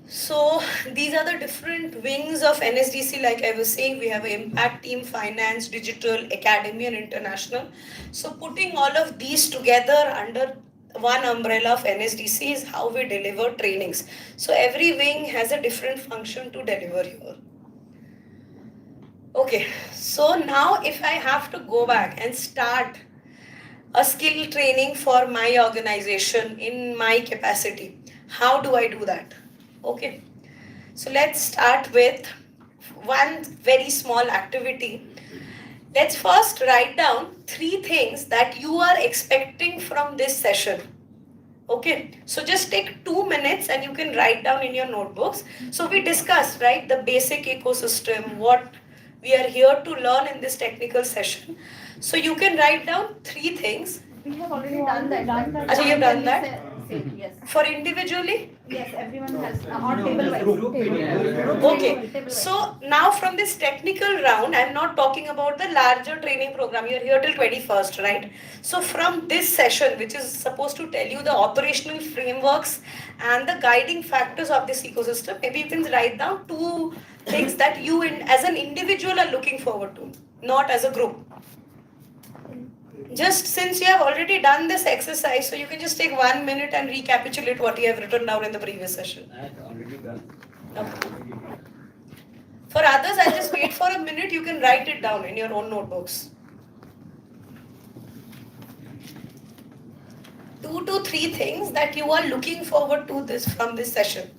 So these are the different wings of NSDC. Like I was saying, we have an impact team, finance, digital, academy and international. So putting all of these together under one umbrella of NSDC is how we deliver trainings. So every wing has a different function to deliver here. Okay, so now if I have to go back and start a skill training for my organization in my capacity, how do I do that? Okay, so let's start with one very small activity. Let's first write down 3 things that you are expecting from this session. Okay, so just take 2 minutes and you can write down in your notebooks. So we discussed, right, the basic ecosystem, what we are here to learn in this technical session. So you can write down 3 things. We have already done that. Achha, you've done that? Yes. For individually? Yes, everyone has on table wise. Okay, so now from this technical round, I'm not talking about the larger training program. You're here till 21st, right? So from this session, which is supposed to tell you the operational frameworks and the guiding factors of this ecosystem, maybe you can write down 2 things that you as an individual are looking forward to, not as a group. Just since you have already done this exercise, so you can just take 1 minute and recapitulate what you have written down in the previous session. I had already done. Okay. For others, I'll just wait for a minute. You can write it down in your own notebooks. 2 to 3 things that you are looking forward to from this session.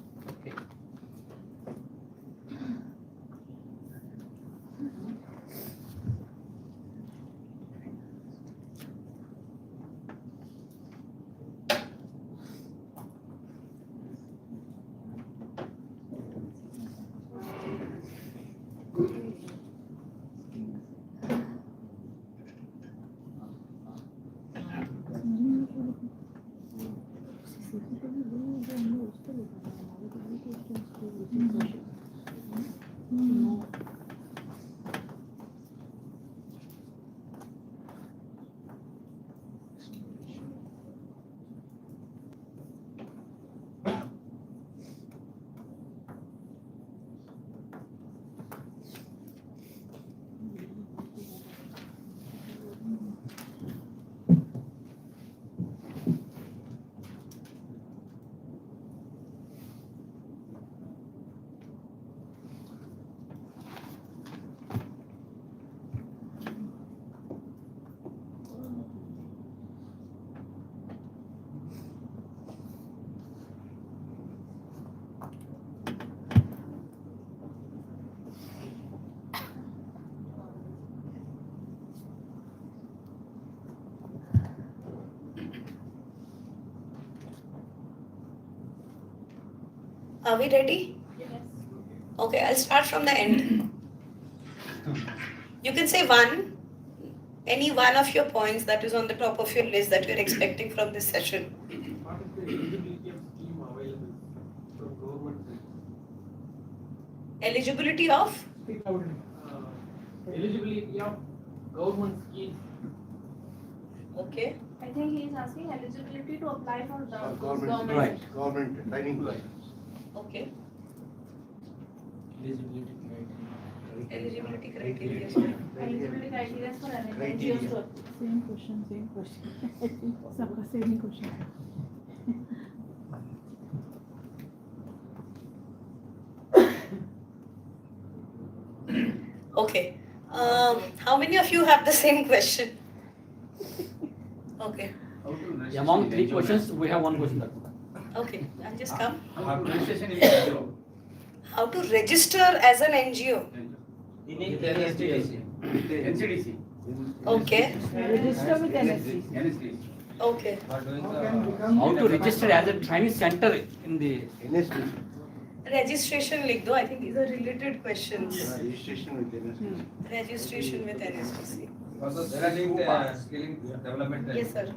Are we ready? Okay, I'll start from the end. You can say any one of your points that is on the top of your list that you're expecting from this session. What is the eligibility of scheme available from government? Eligibility of? Eligibility of government schemes. Okay. I think he is asking eligibility to apply for the Government, government. government training. Okay. Eligibility criteria. Eligibility criteria. Eligibility criteria for Criteria. NGOs. Same question. सबका same he question. Okay. How many of you have the same question? Okay. Among 3 questions, we have 1 question. Okay. I'll just come. How to registration in NGO? How to register as an NGO? NCDC. Okay. Register with NSC. Okay. How to register as a training center in the NSD. Registration लिख दो. I think these are related questions. Registration with NSD. Registration with NSDC. Also, regarding skilling development. Yes, sir.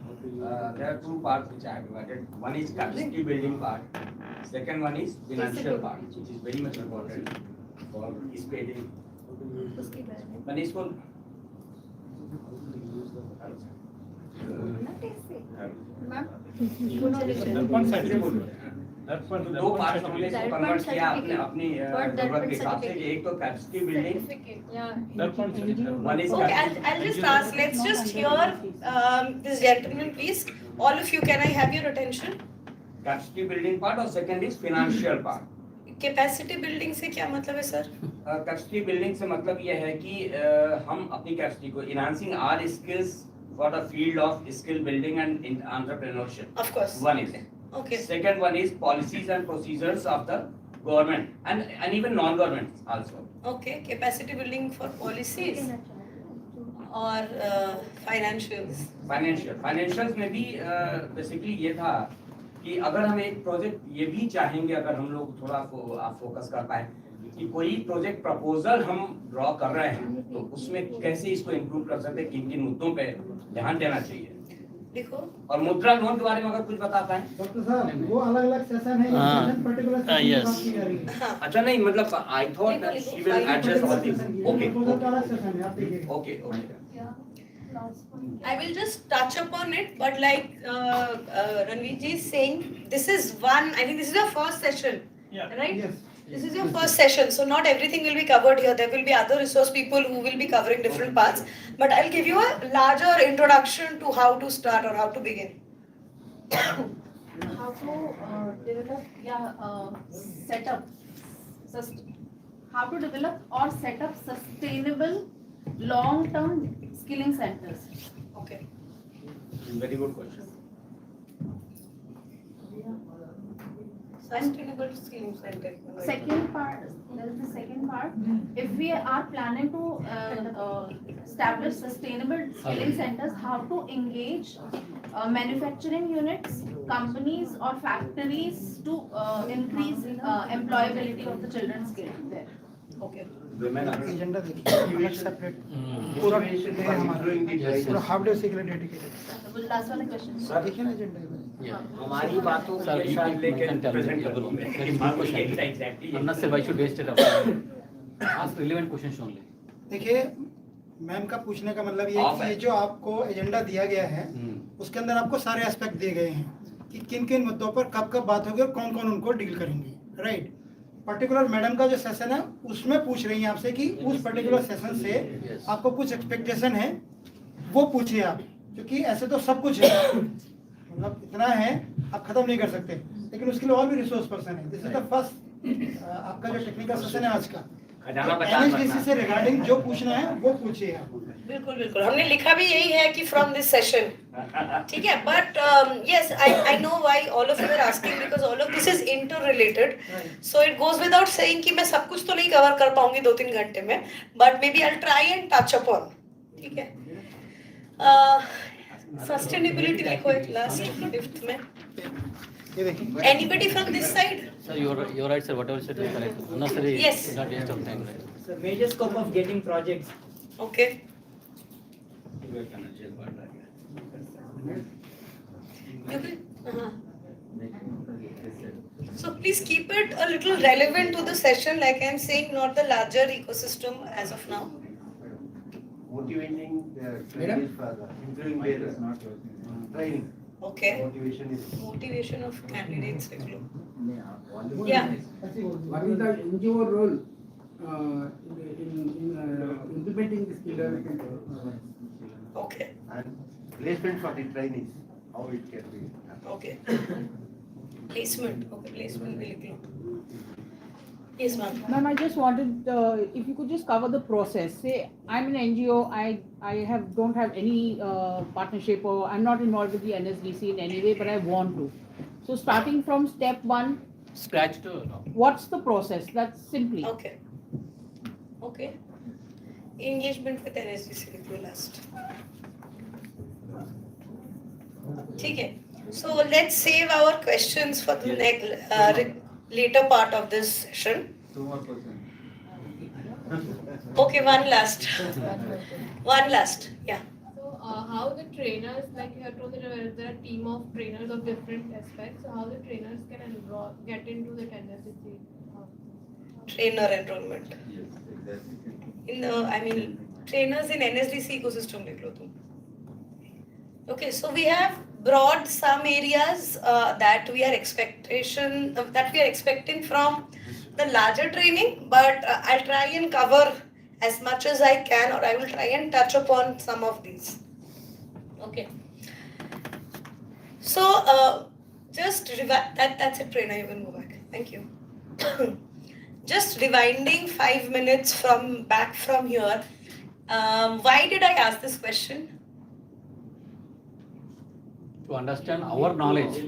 There are 2 parts which I have divided. One is capacity building part. Second one is financial part, which is very much important for scaling. Manish को दो part हमने इसको convert किया अपनी जरूरत के हिसाब से एक तो capacity building one is Okay, I'll just ask. Let's just hear this gentleman, please. All of you, can I have your attention? Capacity building part और second is financial part. Capacity building से क्या मतलब है sir? Capacity building से मतलब यह है कि हम अपनी कैपेसिटी को enhancing our skills for the field of skill building and entrepreneurship. Of course. One is. Okay. Second one is policies and procedures of the government and even non-government also. Okay, capacity building for policies or financials. Financials में भी basically ये था कि अगर हम एक project ये भी चाहेंगे अगर हम लोग थोड़ा फोकस कर पाए कि कोई प्रोजेक्ट प्रपोजल हम ड्रॉ कर रहे हैं तो उसमें कैसे इसको इम्प्रूव कर सकते हैं, किन किन मुद्दों पे ध्यान देना चाहिए. देखो और मुद्रा लोन के बारे में अगर कुछ बता पाए. डॉक्टर साहब वो अलग-अलग सेशन है, सेशन पर्टिकुलर सेशन की बात की जा रही है. अच्छा नहीं मतलब I thought she will adjust all this. Okay अलग सेशन है, आप देखिए. Okay. I will just touch upon it, but like Ranveer ji is saying, this is one. I think this is your first session, right? Yes. This is your first session, so not everything will be covered here. There will be other resource people who will be covering different parts. But I'll give you a larger introduction to how to start or how to begin. How to how to develop or set up sustainable long-term skilling centers. Okay. Very good question. Sustainable skilling center. Second part, there is the second part. If we are planning to establish sustainable skilling centers, how to engage manufacturing units, companies or factories to increase employability of the children's skill there. Okay. Agenda देखिए separate पूरा पूरा half day के लिए dedicated. Last one question. Sir देखिए ना agenda. हमारी बातों के साथ लेके प्रेजेंट करूंगा. Unless why should waste it up? Ask relevant questions only. देखिए मैम का पूछने का मतलब ये है कि ये जो आपको एजेंडा दिया गया है उसके अंदर आपको सारे एस्पेक्ट दिए गए हैं कि किन किन मुद्दों पर कब कब बात होगी और कौन कौन उनको डील करेंगे. राइट. पर्टिकुलर मैडम का जो सेशन है उसमें पूछ रही हैं आपसे कि उस पर्टिकुलर सेशन से आपको कुछ एक्सपेक्टेशन है वो पूछिए आप, क्योंकि ऐसे तो सब कुछ है मतलब इतना है आप खत्म नहीं कर सकते, लेकिन उसके लिए और भी रिसोर्स पर्सन है. दिस इज द फर्स्ट आपका जो टेक्निकल सेशन है आज का. एनएचडीसी से रिगार्डिंग जो पूछना है वो पूछिए आप. बिल्कुल बिल्कुल हमने लिखा भी यही है कि फ्रॉम दिस सेशन. ठीक है. But yes I know why all of you are asking because all of this is interrelated. So it goes without saying कि मैं सब कुछ तो नहीं कवर कर पाऊंगी 2-3 घंटे में, but maybe I will try and touch upon. ठीक है. सस्टेनेबिलिटी लिखो एक लास्ट 5th में. ये देखिए anybody from this side. Sir, you're right, sir. Whatever said is correct. Unnecessary. Yes. Not waste of time, right? So major scope of getting projects. Okay. So please keep it a little relevant to the session, like I'm saying, not the larger ecosystem as of now. Motivating trainees for improving their training. Okay. Motivation of candidates. Yeah. What is the NGO role in implementing this skill development? Okay. And placement for the trainees, how it can be. Okay. Placement. Okay, placement will include. Yes, ma'am. Ma'am, I just wanted, if you could just cover the process. Say, I'm an NGO, I don't have any partnership, or I'm not involved with the NSDC in any way, but I want to. So starting from step 1, Scratch to. what's the process? That's simply. Okay. Okay. Engagement with NSDC will last. Okay. So let's save our questions for the later part of this session. 2 more questions. Okay, one last. One last. Yeah. So how the trainers, like you have told that there are a team of trainers of different aspects, so how the trainers can get into the NSDC? Trainer enrollment. Yes, exactly. Trainers in NSDC ecosystem. Okay, so we have broad some areas that we are expecting from the larger training, but I'll try and cover as much as I can, or I will try and touch upon some of these. Okay. So just that's it, Prerna, you can go back. Thank you. Just rewinding 5 minutes back from here. Why did I ask this question? To understand our knowledge.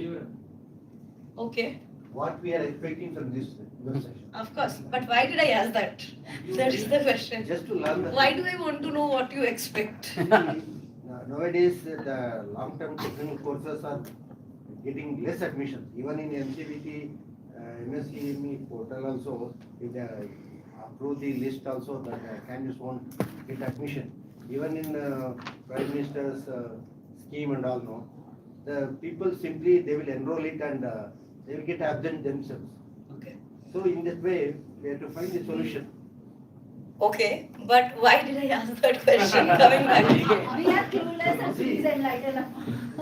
Okay. What we are expecting from this session. Of course, but why did I ask that? That is the question. Just to learn. Why do I want to know what you expect? Nowadays, the long-term technical courses are getting less admissions. Even in MCVT, MSCME portal also, if they approve the list also, the candidates won't get admission. Even in Prime Minister's scheme and all, no, the people simply they will enroll it and they will get absent themselves. Okay. So in that way, we have to find the solution. Okay, but why did I ask that question? Coming back. We are clueless and please enlighten us.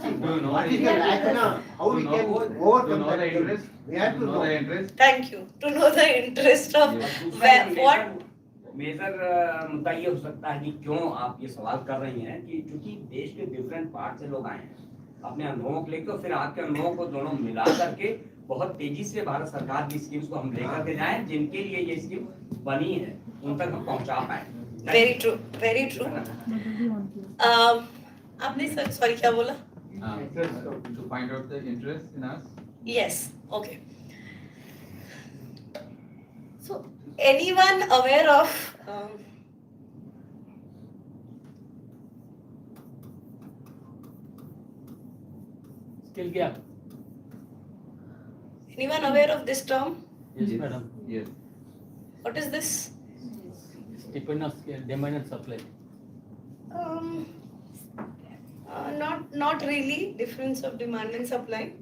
Do you know What is the rationale? How we can overcome that? the interest? We have to know. the interest? Thank you. To know the interest of what. Major मुद्दा ये हो सकता है कि क्यों आप ये सवाल कर रही हैं कि चूंकि देश के डिफरेंट पार्ट से लोग आए हैं अपने अनुभवों को लेकर, फिर आपके अनुभवों को दोनों मिला करके बहुत तेजी से भारत सरकार की स्कीम्स को हम लेकर के जाएं, जिनके लिए ये स्कीम बनी है उन तक हम पहुंचा पाए. Very true, very true. आपने सॉरी क्या बोला? To find out the interest in us. Yes. Okay. So, anyone aware of Skill gap. anyone aware of this term? Yes, madam. Yes. What is this? Depend on demand and supply. Not really difference of demand and supply.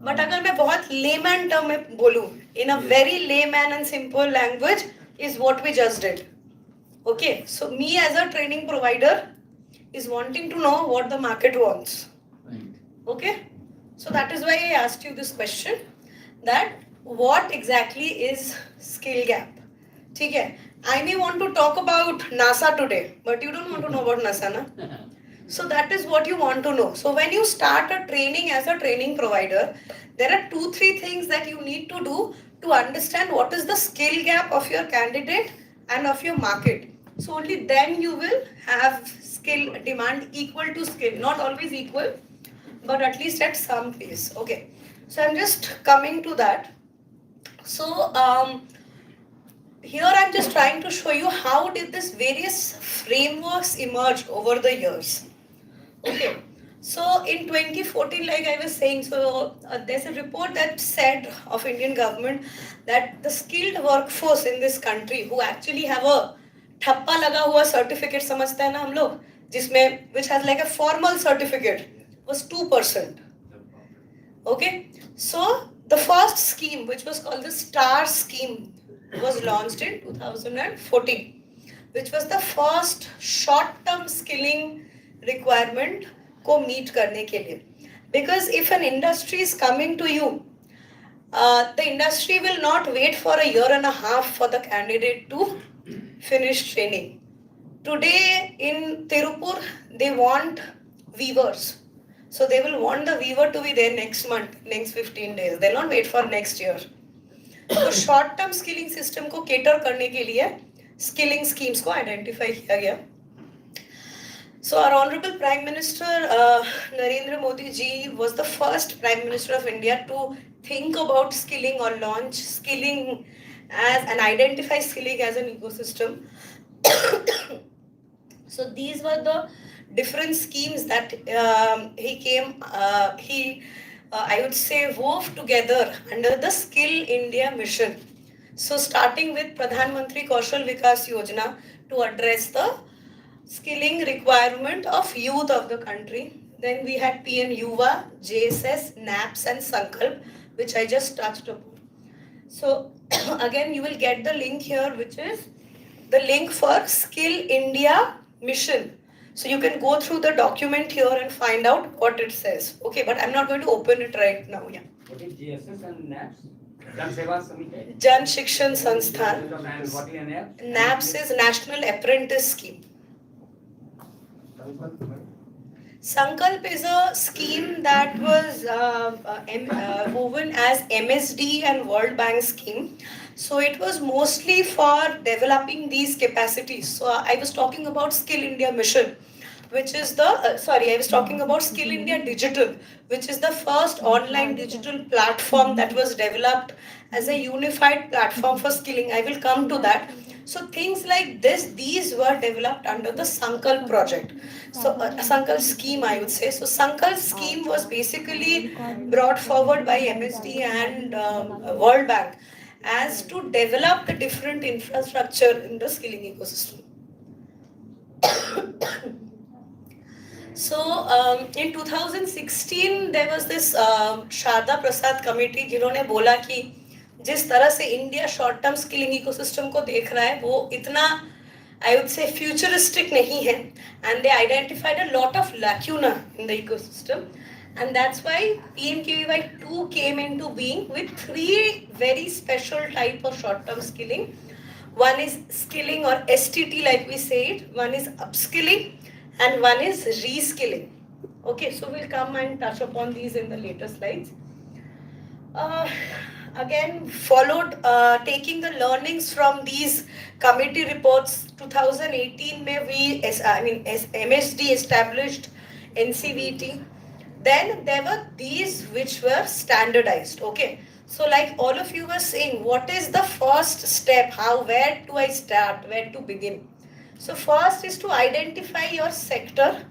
But अगर मैं बहुत layman term में बोलूँ, in a very layman and simple language, is what we just did. Okay, so me as a training provider is wanting to know what the market wants. Okay, so that is why I asked you this question, that what exactly is skill gap? ठीक है, I may want to talk about NASA today, but you don't want to know about NASA, na? So that is what you want to know. So when you start a training as a training provider, there are 2-3 things that you need to do to understand what is the skill gap of your candidate and of your market. So only then you will have skill demand equal to skill, not always equal, but at least at some pace. Okay, so I'm just coming to that. So here I'm just trying to show you how did this various frameworks emerge over the years. Okay, So in 2014, like I was saying, so there's a report that said of Indian government that the skilled workforce in this country who actually have a ठप्पा लगा हुआ certificate समझते हैं ना हम लोग जिसमें which has like a formal certificate was 2%. Okay, so the first scheme which was called the STAR scheme was launched in 2014, which was the first short-term skilling requirement को meet करने के लिए. Because if an industry is coming to you, the industry will not wait for a year and a half for the candidate to finish training. Today in Tirupur, they want weavers. So they will want the weaver to be there next month, next 15 days. They'll not wait for next year. So short-term skilling system को cater करने के लिए skilling schemes को identify किया गया. So our Honorable Prime Minister Narendra Modi ji was the first Prime Minister of India to think about skilling or launch skilling as and identify skilling as an ecosystem. So these were the different schemes that I would say wove together under the Skill India mission. So starting with Pradhan Mantri Kaushal Vikas Yojana to address the skilling requirement of youth of the country. Then we had PM Yuva, JSS, NAPS and Sankalp, which I just touched upon. So again, you will get the link here, which is the link for Skill India mission. So you can go through the document here and find out what it says. Okay, but I'm not going to open it right now. Yeah. What is GSS and NAPS? Jan Seva Samiti. Jan Shikshan Sansthan. And what is NAPS? NAPS is National Apprentice Scheme. Sankalp is a scheme that was woven as MSD and World Bank scheme. So it was mostly for developing these capacities. So I was talking about Skill India Mission, which is the, I was talking about Skill India Digital, which is the first online digital platform that was developed as a unified platform for skilling. I will come to that. So things like this, these were developed under the Sankalp project. So Sankalp scheme, I would say. So Sankalp scheme was basically brought forward by MSD and World Bank as to develop the different infrastructure in the skilling ecosystem. So in 2016, there was this Sharda Prasad committee जिन्होंने बोला कि जिस तरह से India short term skilling ecosystem को देख रहा है वो इतना I would say futuristic नहीं है, and they identified a lot of lacuna in the ecosystem, and that's why PMKVY 2 came into being with 3 very special type of short term skilling. One is skilling or STT like we say it, one is upskilling and one is reskilling. Okay, so we'll come and touch upon these in the later slides. Again, followed taking the learnings from these committee reports. 2018 mein MSD established NCVT. Then there were these which were standardized. Okay, so like all of you were saying, what is the first step? Where do I start? Where to begin? So first is to identify your sector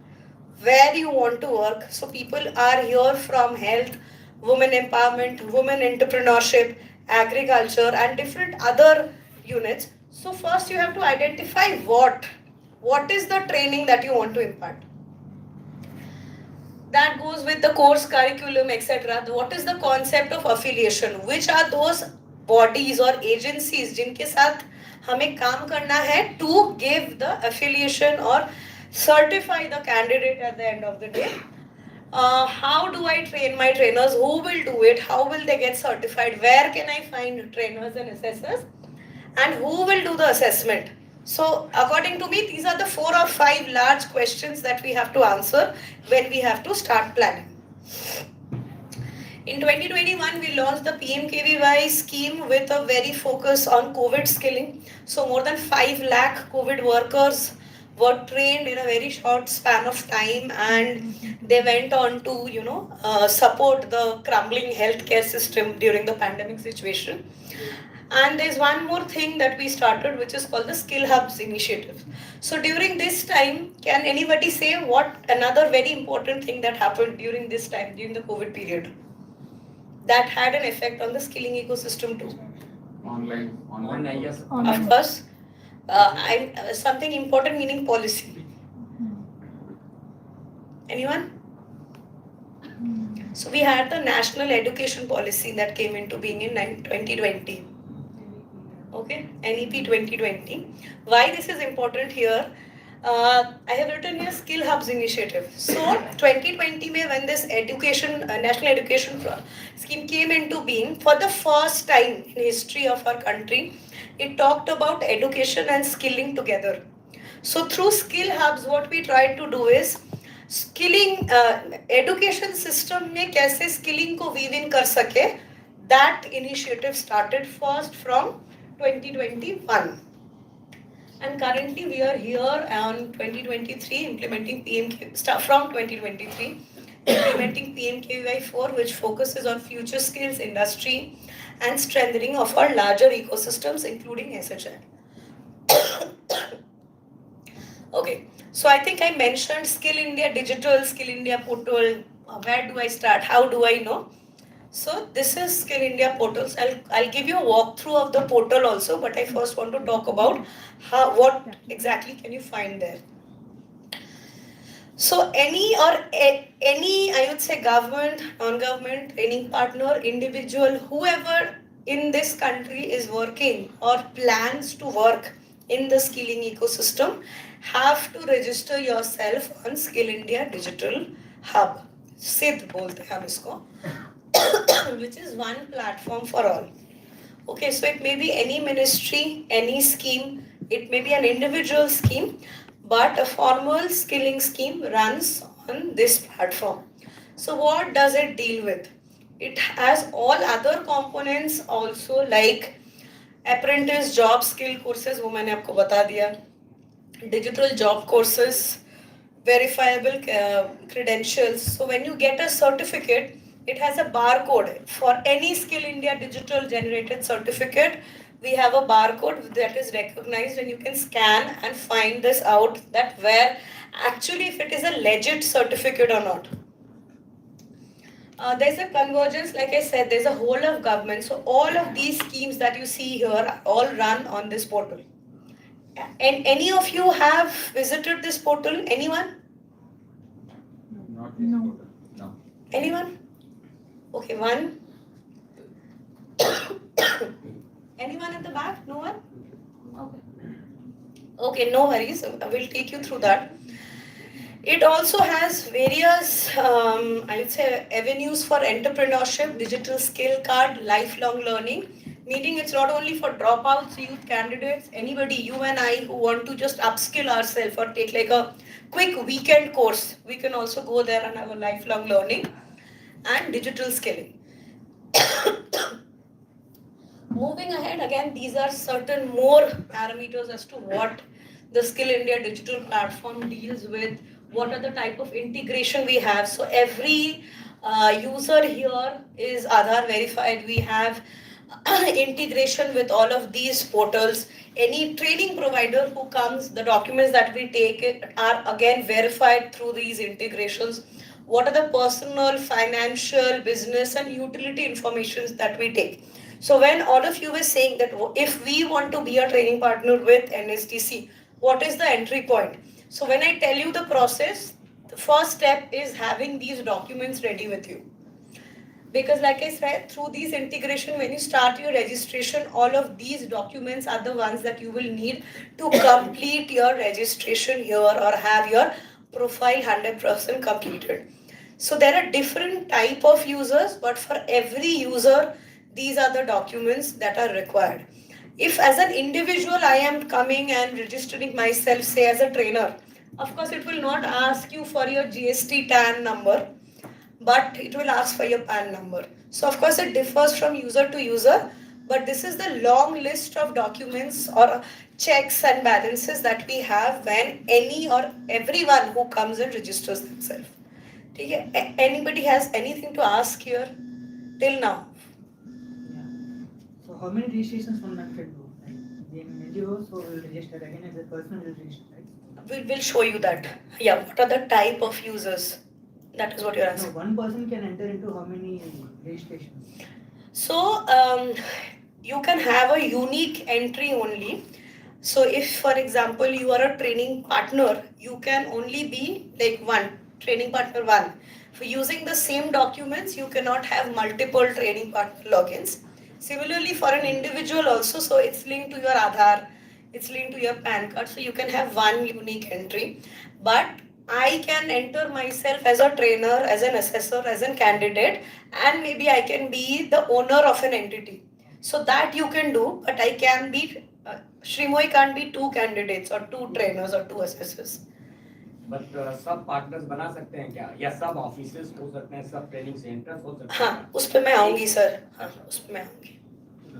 where you want to work. So people are here from health, women empowerment, women entrepreneurship, agriculture and different other units. So first you have to identify what is the training that you want to impart. That goes with the course curriculum, etc. What is the concept of affiliation? Which are those bodies or agencies जिनके साथ हमें काम करना है to give the affiliation or certify the candidate at the end of the day. How do I train my trainers? Who will do it? How will they get certified? Where can I find trainers and assessors? And who will do the assessment? So according to me, these are the 4 or 5 large questions that we have to answer when we have to start planning. In 2021, we launched the PMKVY scheme with a very focus on COVID skilling. So more than 5 lakh COVID workers were trained in a very short span of time, and they went on to, support the crumbling healthcare system during the pandemic situation. And there's one more thing that we started, which is called the Skill Hubs initiative. So during this time, can anybody say what another very important thing that happened during this time, during the COVID period, that had an effect on the skilling ecosystem too? Online, yes. Of course, something important meaning policy. Anyone? So we had the national education policy that came into being in 2020. Okay, NEP 2020. Why this is important here? I have written here Skill Hubs initiative. So 2020 mein when this national education scheme came into being, for the first time in history of our country, it talked about education and skilling together. So through Skill Hubs, what we tried to do is skilling education system में कैसे skilling को weave in कर सके, that initiative started first from 2021. And currently we are here on 2023 implementing from 2023 implementing PMKVY4, which focuses on future skills, industry, and strengthening of our larger ecosystems, including SHI. Okay, so I think I mentioned Skill India Digital, Skill India Portal. Where do I start? How do I know? So this is Skill India portals. I'll give you a walkthrough of the portal also, but I first want to talk about what exactly can you find there. So any I would say government, non-government, training partner, individual, whoever in this country is working or plans to work in the skilling ecosystem have to register yourself on Skill India Digital Hub. SID bolte hain isko. Which is one platform for all. Okay, so it may be any ministry, any scheme, it may be an individual scheme, but a formal skilling scheme runs on this platform. So what does it deal with? It has all other components also, like apprentice job skill courses, wo maine aapko bata diya, digital job courses, verifiable credentials. So when you get a certificate, it has a barcode. For any Skill India digital generated certificate, we have a barcode that is recognized, and you can scan and find this out, that where actually if it is a legit certificate or not. There's a convergence, like I said, there's a whole of government. So all of these schemes that you see here all run on this portal. And any of you have visited this portal? Anyone? No. Anyone? Okay, one. Anyone at the back? No one? Okay, no worries. We'll take you through that. It also has various, I would say, avenues for entrepreneurship, digital skill card, lifelong learning. Meaning it's not only for dropouts, youth candidates, anybody, you and I, who want to just upskill ourselves or take like a quick weekend course. We can also go there and have a lifelong learning and digital skilling. Moving ahead, again, these are certain more parameters as to what the Skill India digital platform deals with, what are the type of integration we have. So every user here is Aadhaar verified. We have integration with all of these portals. Any training provider who comes, the documents that we take are again verified through these integrations. What are the personal, financial, business and utility informations that we take? So when all of you were saying that if we want to be a training partner with NSTC, what is the entry point? So when I tell you the process, the first step is having these documents ready with you. Because like I said, through these integration, when you start your registration, all of these documents are the ones that you will need to complete your registration here or have your profile 100% completed. So there are different type of users, but for every user, these are the documents that are required. If as an individual, I am coming and registering myself, say as a trainer, of course, it will not ask you for your GST TAN number, but it will ask for your PAN number. So of course, it differs from user to user, But this is the long list of documents or checks and balances that we have when any or everyone who comes and registers themselves. Okay? Anybody has anything to ask here till now? So how many registrations one month can do? Like the NGO so will register again as a personal registration, right? We will show you that. Yeah, what are the type of users? That is what you're No, asking. one person can enter into how many registrations? So you can have a unique entry only. So if for example you are a training partner, you can only be like one, training partner one. For using the same documents, you cannot have multiple training partner logins. Similarly for an individual also, so it's linked to your Aadhaar, it's linked to your PAN card, so you can have one unique entry. But I can enter myself as a trainer, as an assessor, as a candidate, and maybe I can be the owner of an entity. So that you can do, but I can be, Srimoyee can't be two candidates or two trainers or two assessors. But सब partners बना सकते हैं क्या या सब offices हो सकते हैं सब ट्रेनिंग सेंटर्स हो सकते हैं हाँ उस पे मैं आऊंगी सर हाँ उस पे मैं आऊंगी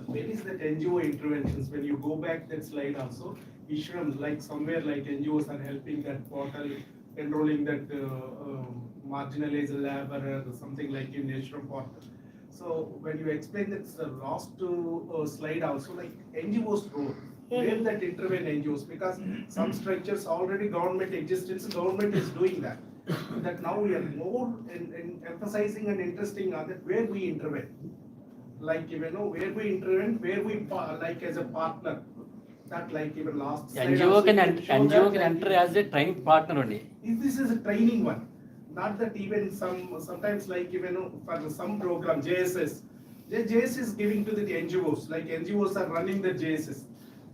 Where is that NGO interventions? When you go back that slide also, Ishram, like somewhere like NGOs are helping that portal, enrolling that marginalized laborer or something like in Ishram portal. So when you explain that the last slide also, like NGOs role, where that intervene NGOs, because some structures already government existence, government is doing that. That now we are more in emphasizing and interesting on that where we intervene. Like even where we intervene, where we like as a partner. That like even last slide NGO can enter as a training partner only. This is a training one, not that even sometimes like even for some program JSS is giving to the NGOs, like NGOs are running the JSS,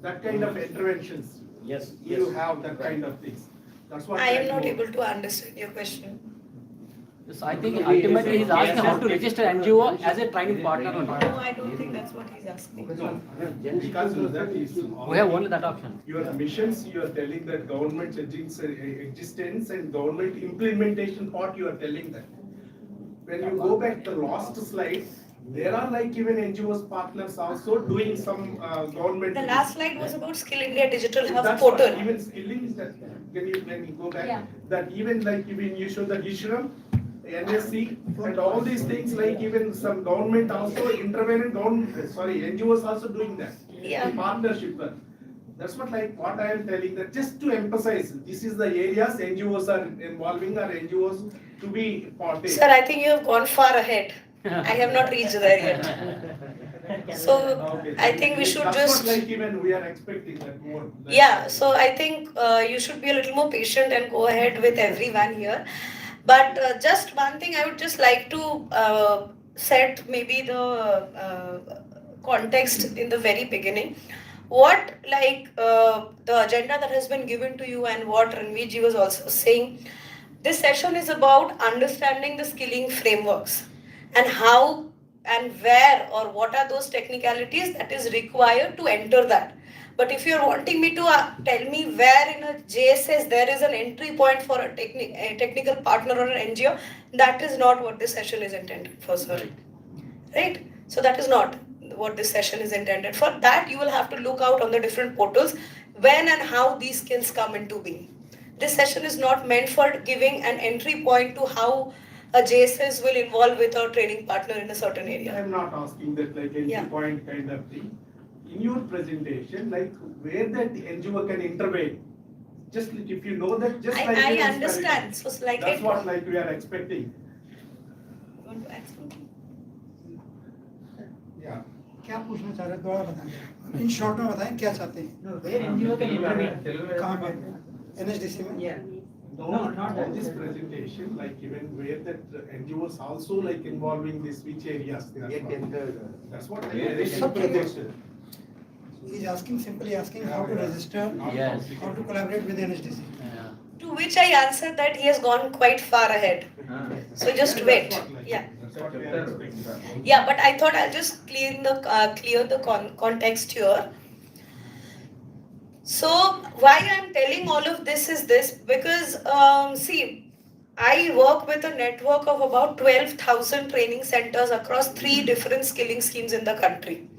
that kind of interventions. Yes, you have that kind of things. That's what I am not able to understand your question. Yes, I think ultimately he's asking how to register NGO as a training partner only. No, I don't think that's what he's asking. Because that is We have only that option. Your missions, you are telling that government existence and government implementation part, you are telling that. When you go back to the last slide, there are like even NGOs partners also doing some government. The last slide was about Skill India Digital Hub That's portal. what, even skilling that when you go back, Yeah. that even like even you show the Ishram, NSC and all these things, like even some government also intervening, NGOs also doing that. Yeah. In partnership. That's what what I am telling, that just to emphasize, this is the areas NGOs are involving or NGOs to be part of. Sir, I think you have gone far ahead. I have not reached there yet. So I think we should That's just. what even we are expecting that more. Yeah, so I think you should be a little more patient and go ahead with everyone here. But just one thing I would just like to set maybe the context in the very beginning. What the agenda that has been given to you and what Ranveerji was also saying, this session is about understanding the skilling frameworks and how and where or what are those technicalities that is required to enter that. But if you're wanting me to tell me where in a JSS there is an entry point for a technical partner or an NGO, that is not what this session is intended for, sir. Right? So that is not what this session is intended for. That you will have to look out on the different portals when and how these skills come into being. This session is not meant for giving an entry point to how a JSS will involve with a training partner in a certain area. I am not asking that like entry point kind of thing. In your presentation, like where that NGO can intervene, just if you know that, just like I understand. So like that's what like we are expecting. You want to ask something? Yeah. क्या पूछना चाह रहे हैं दोबारा बताएं in short में बताएं क्या चाहते हैं No, where NGO can intervene? कहाँ पे NHDC में Yeah. No, not on this presentation, like even where that NGOs also like involving this, which areas they are. That's what I He's asking, simply asking how to register, how to collaborate with NHDC. To which I answered that he has gone quite far ahead. So just wait. Yeah. Yeah, but I thought I'll just clear the context here. So why I'm telling all of this is this, because see, I work with a network of about 12,000 training centers across 3 different skilling schemes in the country.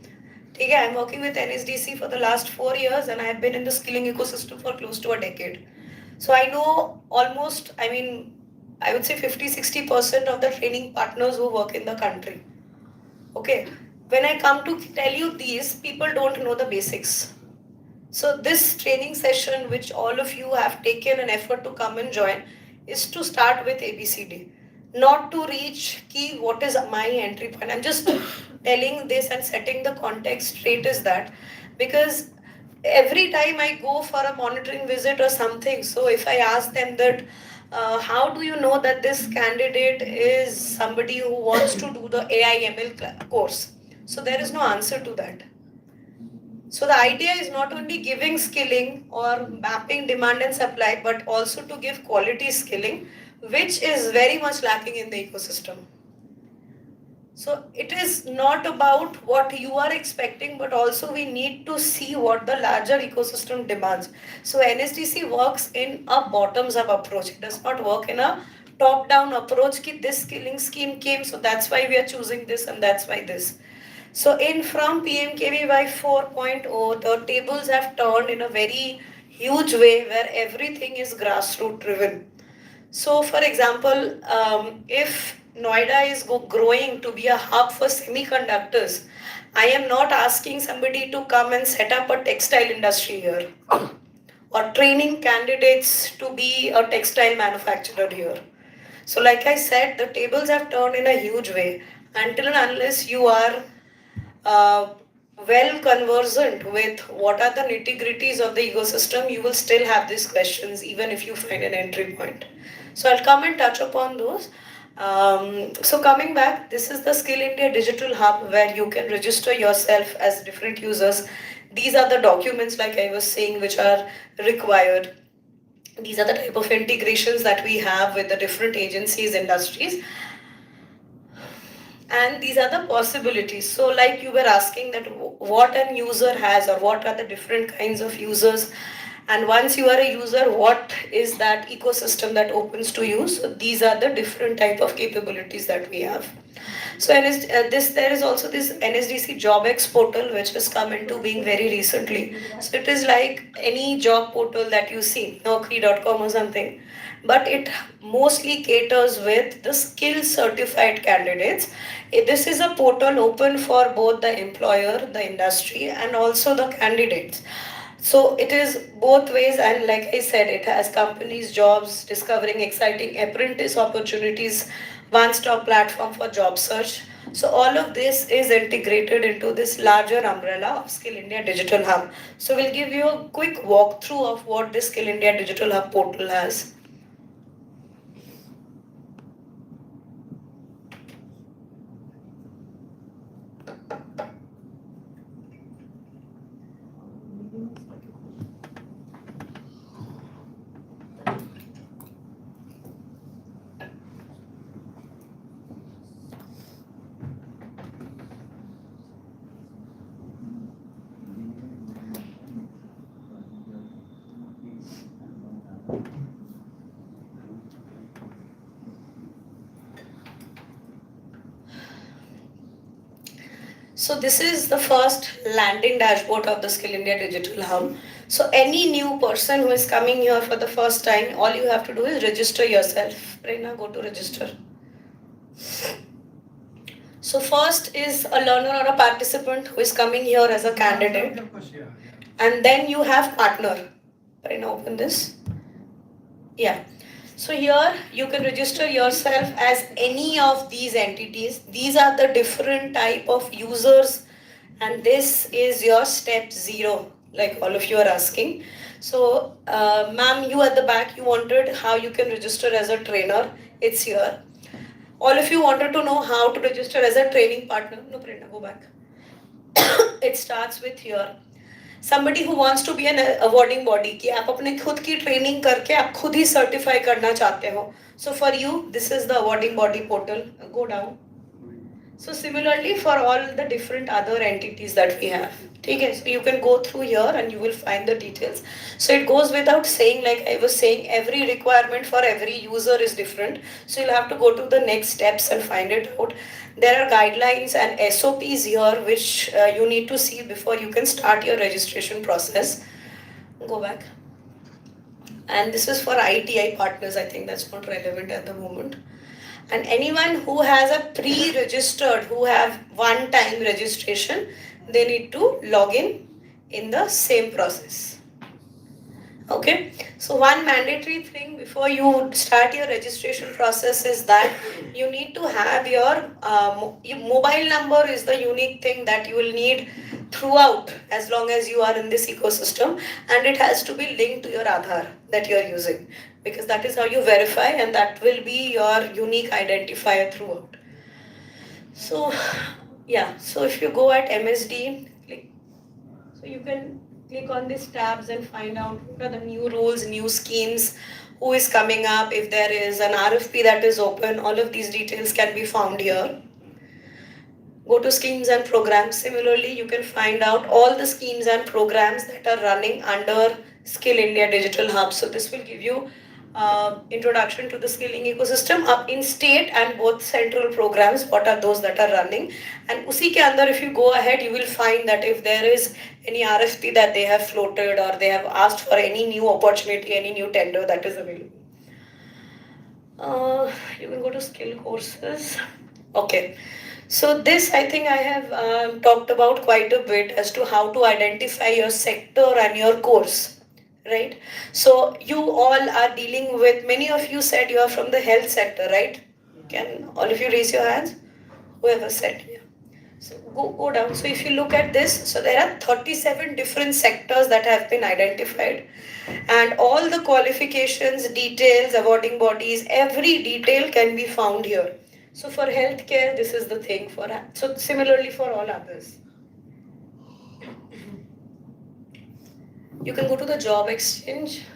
ठीक है, I'm working with NSDC for the last 4 years and I have been in the skilling ecosystem for close to a decade. So I know almost, I would say 50-60% of the training partners who work in the country. Okay, when I come to tell you these, people don't know the basics. So this training session, which all of you have taken an effort to come and join, is to start with ABCD, not to reach key what is my entry point. I'm just telling this and setting the context straight is that because every time I go for a monitoring visit or something, so if I ask them that how do you know that this candidate is somebody who wants to do the AI ML course? So there is no answer to that. So the idea is not only giving skilling or mapping demand and supply, but also to give quality skilling, which is very much lacking in the ecosystem. So it is not about what you are expecting, but also we need to see what the larger ecosystem demands. So NSDC works in a bottoms-up approach. It does not work in a top-down approach. Ki this skilling scheme came, so that's why we are choosing this and that's why this. So from PMKVY 4.0, the tables have turned in a very huge way where everything is grassroots driven. So for example, if Noida is growing to be a hub for semiconductors, I am not asking somebody to come and set up a textile industry here or training candidates to be a textile manufacturer here. So like I said, the tables have turned in a huge way. Until and unless you are well conversant with what are the nitty-gritties of the ecosystem, you will still have these questions even if you find an entry point. So I'll come and touch upon those. So coming back, this is the Skill India Digital Hub where you can register yourself as different users. These are the documents, like I was saying, which are required. These are the type of integrations that we have with the different agencies, industries. And these are the possibilities. So like you were asking that what an user has or what are the different kinds of users, and once you are a user, what is that ecosystem that opens to you? So these are the different type of capabilities that we have. So there is also this NSDC JobX portal which has come into being very recently. So it is like any job portal that you see, Naukri.com or something, but it mostly caters with the skill certified candidates. This is a portal open for both the employer, the industry, and also the candidates. So it is both ways, and like I said, it has companies, jobs, discovering exciting apprentice opportunities, one-stop platform for job search. So all of this is integrated into this larger umbrella of Skill India Digital Hub. So we'll give you a quick walkthrough of what this Skill India Digital Hub portal has. So this is the first landing dashboard of the Skill India Digital Hub. So any new person who is coming here for the first time, all you have to do is register yourself. Prerna, go to register. So first is a learner or a participant who is coming here as a candidate. And then you have partner. Prerna, open this. Yeah. So here you can register yourself as any of these entities. These are the different type of users, and this is your step 0, like all of you are asking. So ma'am, you at the back, you wanted how you can register as a trainer. It's here. All of you wanted to know how to register as a training partner. No, Prerna, go back. It starts with here. Somebody who wants to be an awarding body, कि आप अपने खुद की training करके आप खुद ही certify करना चाहते हो. So for you, this is the awarding body portal. Go down. So similarly for all the different other entities that we have. Okay, so you can go through here and you will find the details. So it goes without saying, like I was saying, every requirement for every user is different. So you'll have to go to the next steps and find it out. There are guidelines and SOPs here which you need to see before you can start your registration process. Go back. And this is for ITI partners. I think that's not relevant at the moment. And anyone who has a pre-registered, who have one-time registration, they need to log in the same process. Okay, so one mandatory thing before you start your registration process is that you need to have your mobile number is the unique thing that you will need throughout as long as you are in this ecosystem, and it has to be linked to your Aadhaar that you are using, because that is how you verify and that will be your unique identifier throughout. So yeah, so if you go at MSD, click, so you can click on these tabs and find out what are the new rules, new schemes, who is coming up, if there is an RFP that is open, all of these details can be found here. Go to schemes and programs. Similarly, you can find out all the schemes and programs that are running under Skill India Digital Hub. So this will give you introduction to the skilling ecosystem up in state and both central programs, what are those that are running. And usi ke andar, if you go ahead, you will find that if there is any RFP that they have floated or they have asked for any new opportunity, any new tender that is available. You can go to skill courses. Okay. So this I think I have talked about quite a bit as to how to identify your sector and your course, right? So you all are dealing with, many of you said you are from the health sector, right? Can all of you raise your hands? Whoever said, yeah. So go down. So if you look at this, so there are 37 different sectors that have been identified, and all the qualifications, details, awarding bodies, every detail can be found here. So for healthcare, this is the thing. So similarly for all others. You can go to the job exchange.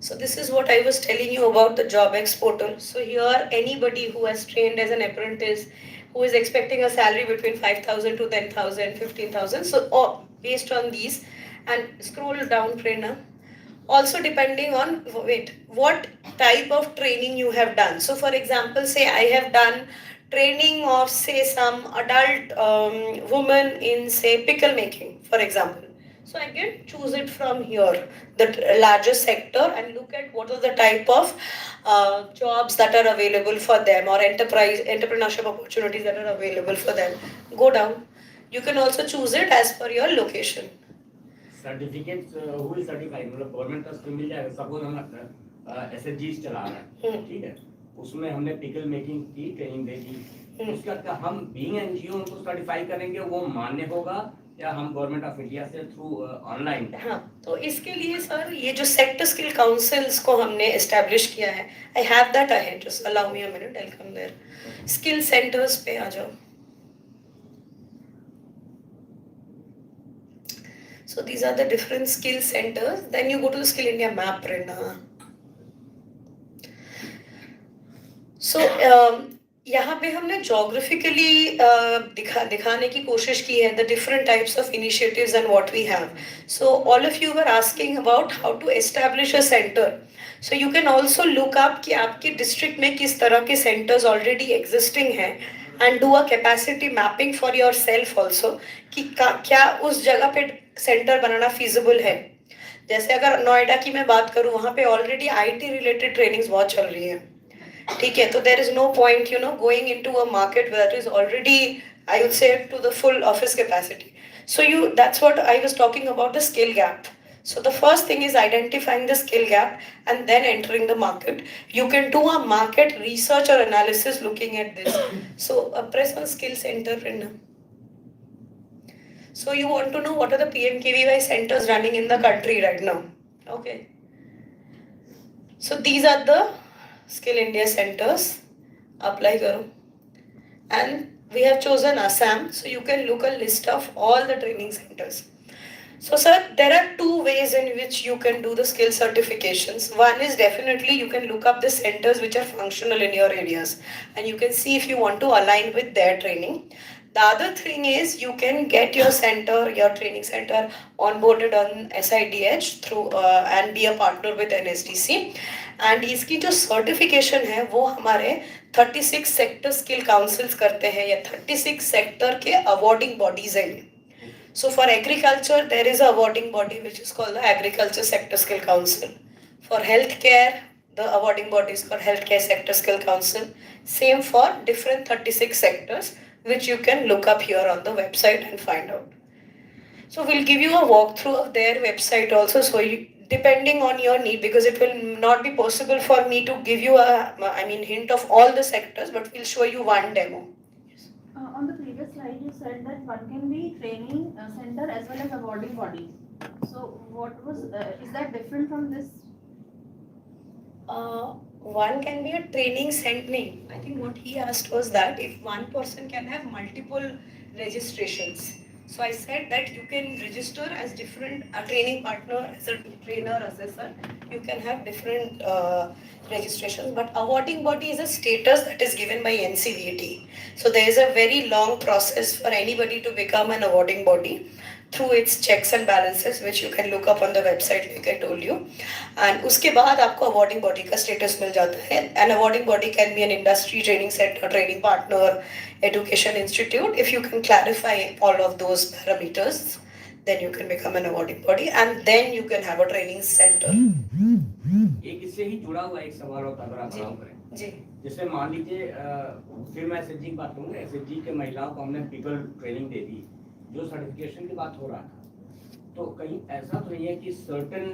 So this is what I was telling you about the JobX portal. So here, anybody who has trained as an apprentice, who is expecting a salary between 5,000 to 10,000, 15,000. So based on these, and scroll down, Prerna. Also depending on what type of training you have done. So for example, say I have done training of say some adult woman in say pickle making, for example. So I can choose it from here, the larger sector, and look at what are the type of jobs that are available for them, or entrepreneurship opportunities that are available for them. Go down. You can also choose it as per your location. Certificate who is certified, मतलब government का scheme मिल जाएगा. Suppose हम SHG चला रहे हैं, ठीक है, उसमें हमने पिकल मेकिंग की ट्रेनिंग दे दी, उसके बाद हम बीइंग एनजीओ उनको सर्टिफाई करेंगे, वो मान्य होगा या हम गवर्नमेंट ऑफ इंडिया से थ्रू ऑनलाइन? हाँ, तो इसके लिए सर ये जो सेक्टर स्किल काउंसिल्स को हमने एस्टैब्लिश किया है, I have that ahead, just allow me a minute, I will come there. Skill centres पे आ जाओ. So these are the different skill centers. Then you go to the Skill India map, Rena. So यहाँ पे हमने geographically दिखाने की कोशिश की है the different types of initiatives and what we have. So all of you were asking about how to establish a center. So you can also look up कि आपके district में किस तरह के centers already existing हैं, and do a capacity mapping for yourself also कि क्या उस जगह पे सेंटर बनाना feasible है. जैसे अगर नोएडा की मैं बात करूँ, वहाँ पे already IT related trainings बहुत चल रही हैं, ठीक है, तो there is no point going into a market where that is already, I would say, to the full office capacity. So that's what I was talking about, the skill gap. So the first thing is identifying the skill gap and then entering the market. You can do a market research or analysis looking at this. So press on skill center. So you want to know what are the PMKVY centers running in the country right now. Okay. So these are the Skill India centers. Apply karo. And we have chosen Assam. So you can look a list of all the training centers. So sir, there are two ways in which you can do the skill certifications. One is definitely you can look up the centers which are functional in your areas and you can see if you want to align with their training. The other thing is you can get your center, your training center onboarded on SIDH through and be a partner with NSDC. And इसकी जो certification है वो हमारे 36 sector skill councils करते हैं या 36 sector के awarding bodies हैं. So for agriculture, there is a awarding body which is called the Agriculture Sector Skill Council. For healthcare, the awarding body is called Healthcare Sector Skill Council. Same for different 36 sectors, which you can look up here on the website and find out. So we'll give you a walkthrough of their website also, so you, depending on your need, because it will not be possible for me to give you hint of all the sectors, but we'll show you one demo. On the previous slide, you said that one can be training center as well as awarding body. So what was, is that different from this? One can be a training center. I think what he asked was that if one person can have multiple registrations. So I said that you can register as different a training partner, as a trainer, assessor. You can have different registrations, but awarding body is a status that is given by NCVT. So there is a very long process for anybody to become an awarding body through its checks and balances, which you can look up on the website like I told you. And उसके बाद आपको awarding body का status मिल जाता है. An awarding body can be an industry training center, training partner, education institute. If you can clarify all of those parameters, then you can become an awarding body and then you can have a training center. एक इससे ही जुड़ा हुआ एक सवाल और अगर आप allow करें जी जैसे मान लीजिए फिर मैं एसएचजी की बात करूँगा एसएचजी के महिलाओं को हमने पीपल ट्रेनिंग दे दी जो सर्टिफिकेशन की बात हो रहा था तो कहीं ऐसा तो नहीं है कि सर्टेन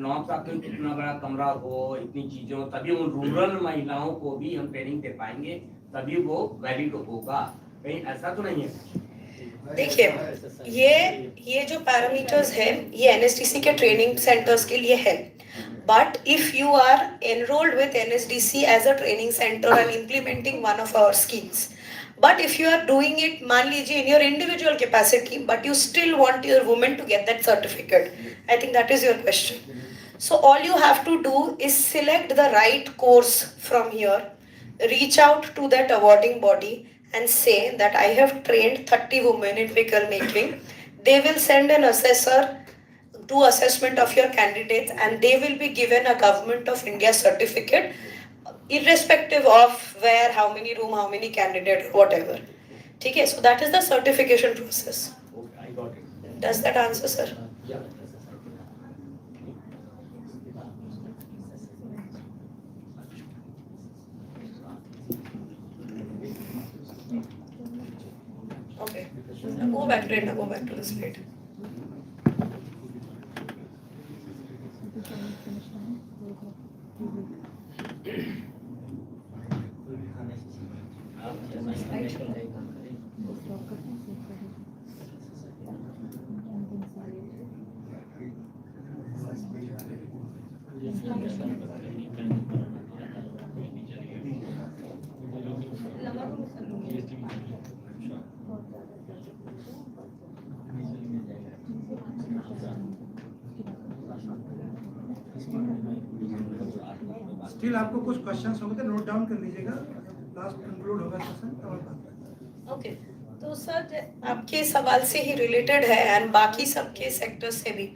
नॉर्म्स आपके कितना बड़ा कमरा हो इतनी चीजें हो तभी उन रूरल महिलाओं को भी हम ट्रेनिंग दे पाएंगे तभी वो वैलिड होगा कहीं ऐसा तो नहीं है देखिए ये जो पैरामीटर्स है ये एनएसडीसी के ट्रेनिंग सेंटर्स के लिए है but if you are enrolled with NSDC as a training centre and implementing one of our schemes but if you are doing it मान लीजिए in your individual capacity but you still want your woman to get that certificate I think that is your question so all you have to do is select the right course from here reach out to that awarding body and say that I have trained 30 women in pickle making they will send an assessor to assessment of your candidates and they will be given a government of India certificate irrespective of where, how many room, how many candidate, whatever. Okay, so that is the certification process. Okay, I got it. Does that answer, sir? Yeah. Okay. Now go back to it. Now go back to the slide. Still आपको कुछ questions होंगे तो note down कर लीजिएगा last conclude होगा session तब बात okay तो सर आपके सवाल से ही रिलेटेड है एंड बाकी सबके सेक्टर से भी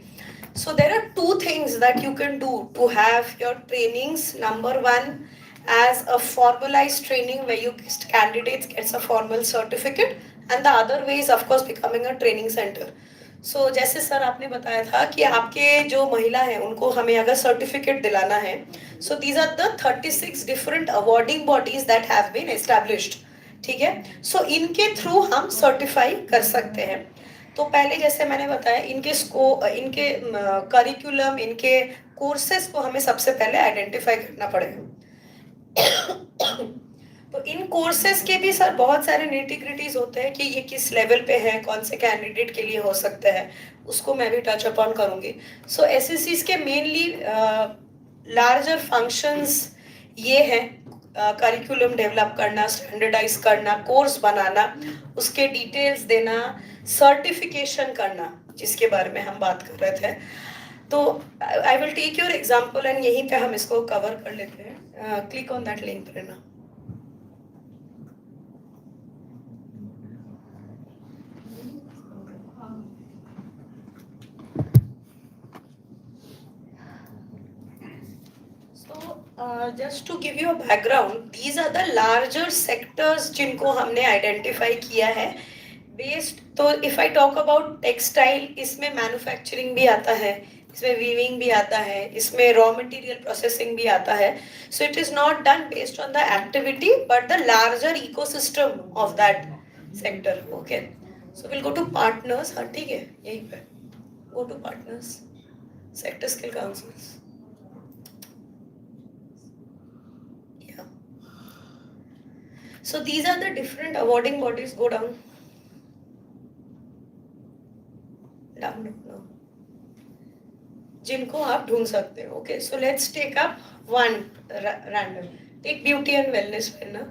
so there are two things that you can do to have your trainings number one as a formalized training where you candidates gets a formal certificate and the other way is of course becoming a training center so जैसे sir आपने बताया था कि आपके जो महिला हैं उनको हमें अगर सर्टिफिकेट दिलाना है so these are the 36 different awarding bodies that have been established ठीक है so इनके थ्रू हम सर्टिफाई कर सकते हैं तो पहले जैसे मैंने बताया इनके करिकुलम इनके कोर्सेज को हमें सबसे पहले आइडेंटिफाई करना पड़ेगा तो इन कोर्सेज के भी सर बहुत सारे निटिग्रिटीज होते हैं कि ये किस लेवल पे है कौन से कैंडिडेट के लिए हो सकते हैं उसको मैं भी टच अपॉन करूंगी सो एसएससीज के मेनली लार्जर फंक्शंस ये हैं करिकुलम डेवलप करना, स्टैंडर्डाइज करना, कोर्स बनाना, उसके डिटेल्स देना, सर्टिफिकेशन करना, जिसके बारे में हम बात कर रहे थे. तो I will take your example एंड यहीं पे हम इसको कवर कर लेते हैं. Click on that link Prerna. Just to give you a background, these are the larger sectors जिनको हमने identify किया है. Based, तो if I talk about textile, इसमें manufacturing भी आता है, इसमें weaving भी आता है, इसमें raw material processing भी आता है. So it is not done based on the activity, but the larger ecosystem of that sector. Okay. So we'll go to partners. हाँ ठीक है, यहीं पे. Go to partners. Sector skill councils. So these are the different awarding bodies. Go down. Down. जिनको आप ढूंढ सकते हो. Okay, so let's take up one random. Take beauty and wellness planner.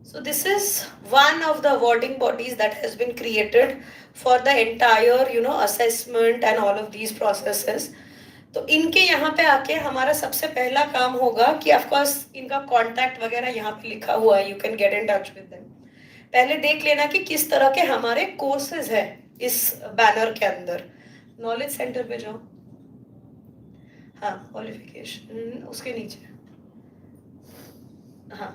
So this is one of the awarding bodies that has been created for the entire, assessment and all of these processes. तो इनके यहाँ पे आके हमारा सबसे पहला काम होगा कि ऑफ कोर्स इनका कांटेक्ट वगैरह यहाँ पे लिखा हुआ है, you can get in touch with them. पहले देख लेना कि किस तरह के हमारे कोर्सेज है इस बैनर के अंदर. नॉलेज सेंटर पे जाओ. हाँ, क्वालिफिकेशन उसके नीचे. हाँ,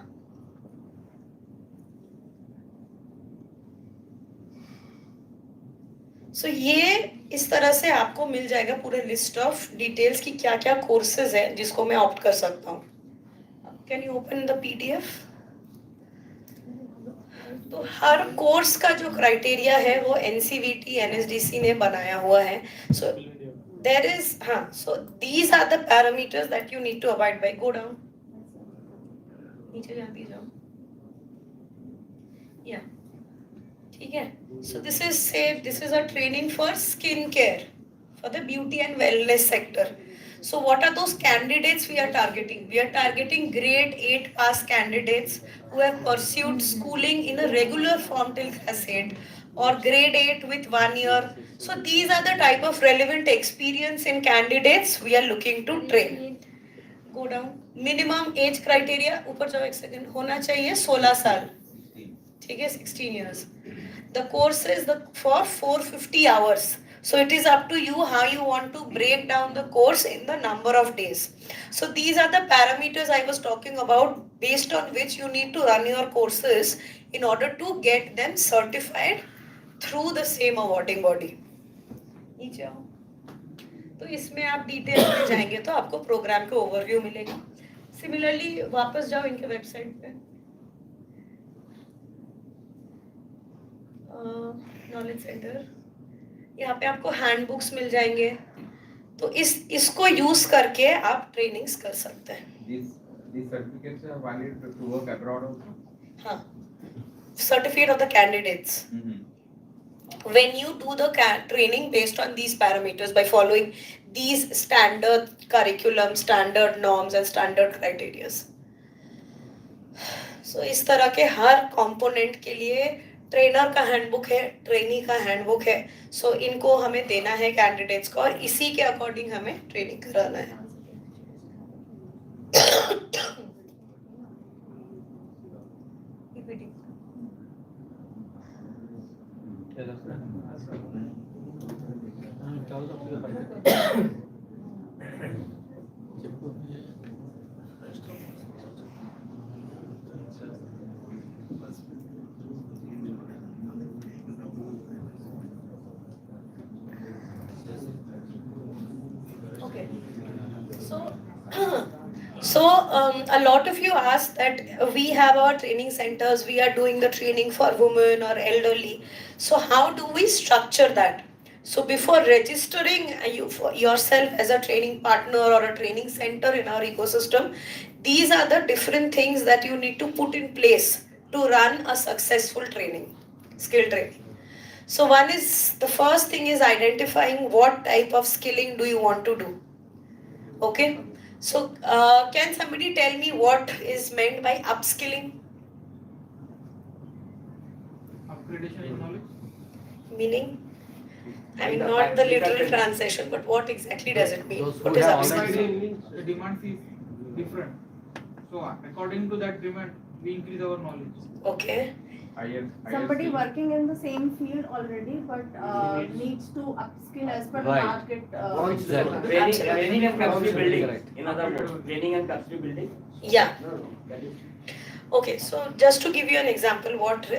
सो ये इस तरह से आपको मिल जाएगा पूरे लिस्ट ऑफ डिटेल्स की क्या क्या कोर्सेज है जिसको मैं ऑप्ट कर सकता हूँ. Can you open the PDF. तो हर कोर्स का जो क्राइटेरिया है वो एनसीवीटी एनएसडीसी ने बनाया हुआ है. So there is so these are the parameters that you need to avoid by. Go down, नीचे जाती जाओ. या ठीक है. So this is a training for skin care for the beauty and wellness sector. So what are those candidates we are targeting? We are targeting grade 8 pass candidates who have pursued schooling in a regular form till class 8 or grade 8 with 1 year. So these are the type of relevant experience in candidates we are looking to train. Go down. Minimum age criteria ऊपर जाओ एक second. होना चाहिए 16 साल. ठीक है, 16 years. The course is for 450 hours. So it is up to you how you want to break down the course in the number of days. So these are the parameters I was talking about based on which you need to run your courses in order to get them certified through the same awarding body. नीचे आओ. तो इसमें आप detail में जाएंगे तो आपको programme का ओवरव्यू मिलेगा. सिमिलरली वापस जाओ इनके वेबसाइट पे. नॉलेज सेंटर, यहाँ पे आपको हैंडबुक्स मिल जाएंगे. तो इसको यूज करके आप ट्रेनिंग्स कर सकते हैं. These certificates are valid to work abroad also? हाँ, certificate of the candidates. When you do the training based on these parameters by following these standard curriculum, standard norms and standard criteria. So इस तरह के हर component के लिए trainer का handbook है, trainee का handbook है. सो इनको हमें देना है कैंडिडेट्स को और इसी के अकॉर्डिंग हमें ट्रेनिंग कराना है. So a lot of you asked that we have our training centers, we are doing the training for women or elderly. So how do we structure that? So before registering yourself as a training partner or a training center in our ecosystem, these are the different things that you need to put in place to run a successful training, skill training. So the first thing is identifying what type of skilling do you want to do. Okay. So, can somebody tell me what is meant by upskilling? Upgradation in knowledge. Meaning? I mean, not the literal translation, but what exactly does it mean? What is upskilling? The demand is different. So according to that demand, we increase our knowledge. Okay. Somebody working in the same field already, but needs to upskill as per the Right. market. Exactly. Training and capacity building. In other words, training and capacity building. Yeah. That is. Okay, so just to give you an example, what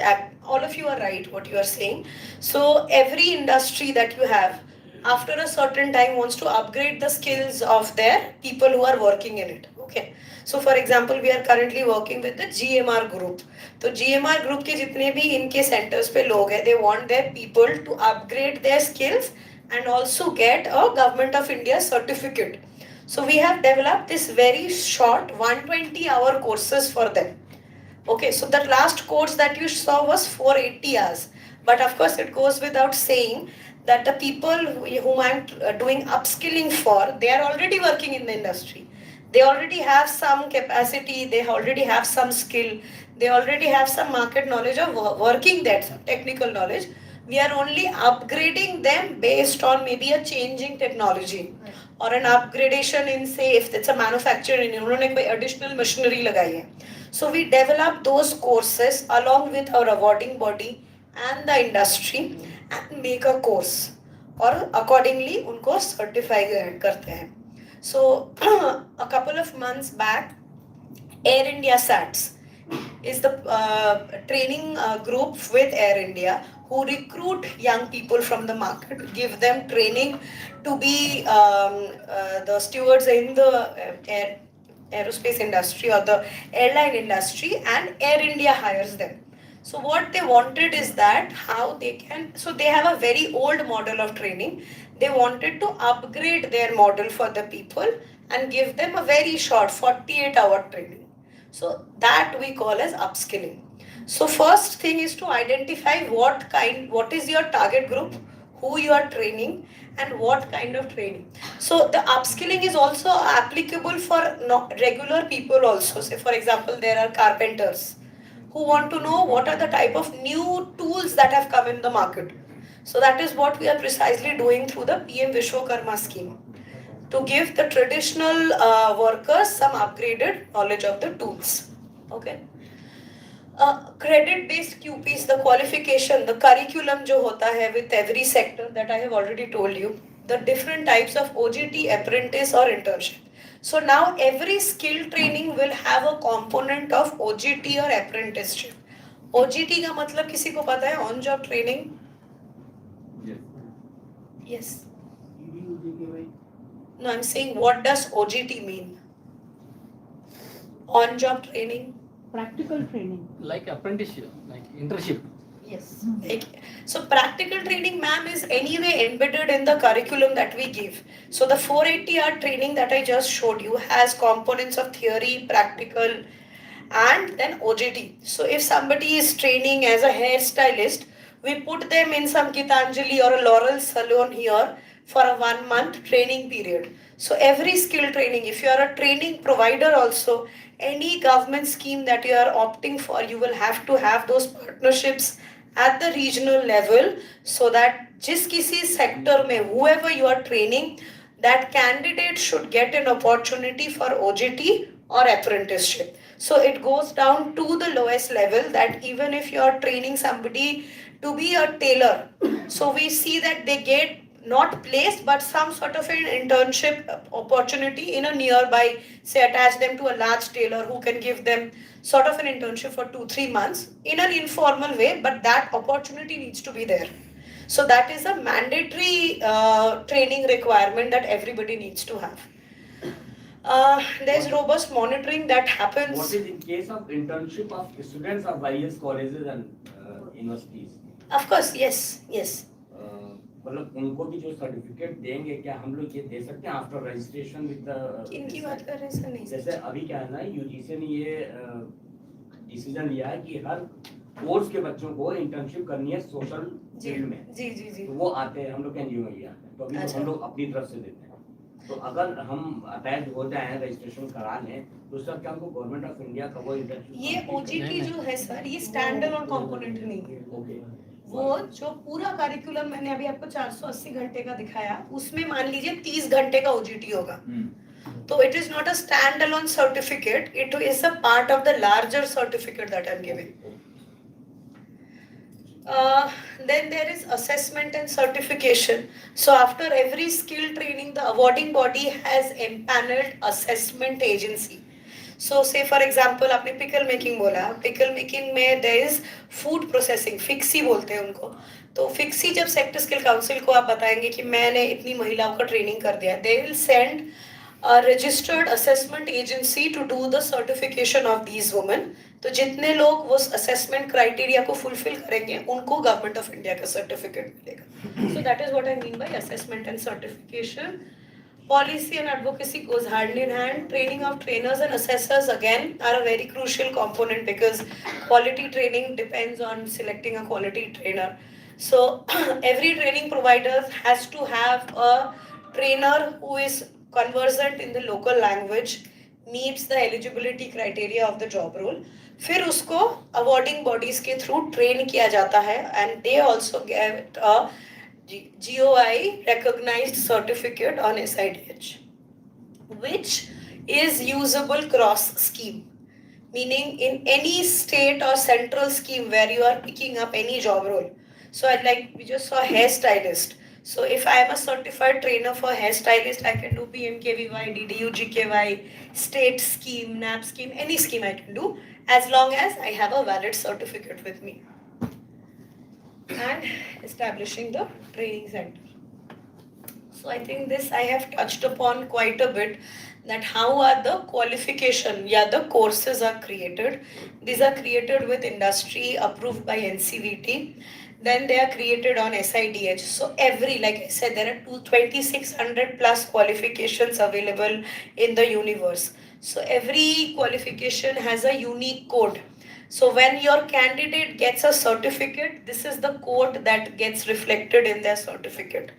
all of you are right, what you are saying. So every industry that you have, after a certain time, wants to upgrade the skills of their people who are working in it. Okay. So for example, we are currently working with the GMR group. तो GMR group के जितने भी इनके centers पे लोग हैं, they want their people to upgrade their skills and also get a Government of India certificate. So we have developed this very short 120-hour courses for them. Okay, so the last course that you saw was 480 hours. But of course, it goes without saying that the people whom I'm doing upskilling for, they are already working in the industry. They already have some capacity, they already have some skill, they already have some market knowledge of working that, some technical knowledge. We are only upgrading them based on maybe a changing technology or an upgradation in, say, if it's a manufacturing, उन्होंने कोई additional machinery लगाई है. So we develop those courses along with our awarding body and the industry and make a course और accordingly उनको certify करते हैं. So a couple of months back, Air India SATS is the training group with Air India who recruit young people from the market, give them training to be the stewards in the aerospace industry or the airline industry, and Air India hires them. So what they wanted is that how they can, so they have a very old model of training. They wanted to upgrade their model for the people and give them a very short 48-hour training. So that we call as upskilling. So first thing is to identify what is your target group, who you are training, and what kind of training. So the upskilling is also applicable for regular people also. Say for example, there are carpenters who want to know what are the type of new tools that have come in the market. So that is what we are precisely doing through the PM Vishwakarma scheme, to give the traditional workers some upgraded knowledge of the tools. Okay. Credit based QPs, the qualification, the curriculum जो होता है with every sector that I have already told you, the different types of OJT, apprentice or internship. So now every skill training will have a component of OJT or apprenticeship. OJT का मतलब किसी को पता है? On job training? Yes. No, I'm saying what does OJT mean? On job training? Practical training. Like apprenticeship, like internship. Yes. So practical training, ma'am, is anyway embedded in the curriculum that we give. So the 480-hour training that I just showed you has components of theory, practical, and then OJT. So if somebody is training as a hairstylist, we put them in some Gitanjali or a Laurel salon here for a 1 month training period. So every skill training, if you are a training provider also, any government scheme that you are opting for, you will have to have those partnerships at the regional level so that जिस किसी sector में whoever you are training, that candidate should get an opportunity for OJT or apprenticeship. So it goes down to the lowest level, that even if you are training somebody to be a tailor, so we see that they get not placed but some sort of an internship opportunity in a nearby, say attach them to a large tailor who can give them sort of an internship for 2-3 months in an informal way, but that opportunity needs to be there. So that is a mandatory training requirement that everybody needs to have. There's robust monitoring that happens. What is in case of internship of students of various colleges and universities? Of course, yes, yes. मतलब उनको भी जो certificate देंगे, क्या हम लोग ये दे सकते हैं आफ्टर रजिस्ट्रेशन विद द इनकी बात कर रहे हैं सर? नहीं, जैसे अभी क्या है ना, यूजीसी ने ये डिसीजन लिया है कि हर कोर्स के बच्चों को इंटर्नशिप करनी है सोशल फील्ड में. जी जी जी. तो वो आते हैं, हम लोग एनजीओ में भी आते हैं, तो अभी हम लोग अपनी तरफ से देते हैं. तो अगर हम अटैच हो जाए रजिस्ट्रेशन करा लें तो सर क्या हमको गवर्नमेंट ऑफ इंडिया का वो ये OGT जो है सर, ये स्टैंड अलोन कंपोनेंट नहीं है। ओके वो जो पूरा करिकुलम मैंने अभी आपको 480 घंटे का दिखाया, उसमें मान लीजिए 30 घंटे का OGT होगा। तो it is not a standalone certificate, it is a part of the larger certificate that I'm giving. Then there is assessment and certification. So after every skill training, the awarding body has empaneled assessment agency. So say for example, आपने pickle making बोला, pickle making में there is food processing, fixie बोलते हैं उनको. तो fixie जब sector skill council को आप बताएंगे कि मैंने इतनी महिलाओं का training कर दिया, they will send a registered assessment agency to do the certification of these women. तो जितने लोग वो assessment criteria को fulfill करेंगे, उनको government of India का certificate मिलेगा. So that is what I mean by assessment and certification. Policy and advocacy goes hand in hand. Training of trainers and assessors again are a very crucial component because quality training depends on selecting a quality trainer. So every training provider has to have a trainer who is conversant in the local language, meets the eligibility criteria of the job role. फिर उसको awarding bodies के through train किया जाता है and they also get a GOI recognized certificate on SIDH, which is usable cross scheme, meaning in any state or central scheme where you are picking up any job role. So we just saw hairstylist. So if I am a certified trainer for hairstylist, I can do PMKVY, DDU, GKY, state scheme, NAP scheme, any scheme I can do as long as I have a valid certificate with me. And establishing the training center. So I think this I have touched upon quite a bit, that how are the qualification, the courses are created. These are created with industry approved by NCVT. Then they are created on SIDH. So every, like I said, there are 2,600 plus qualifications available in the universe. So every qualification has a unique code. So when your candidate gets a certificate, this is the code that gets reflected in their certificate.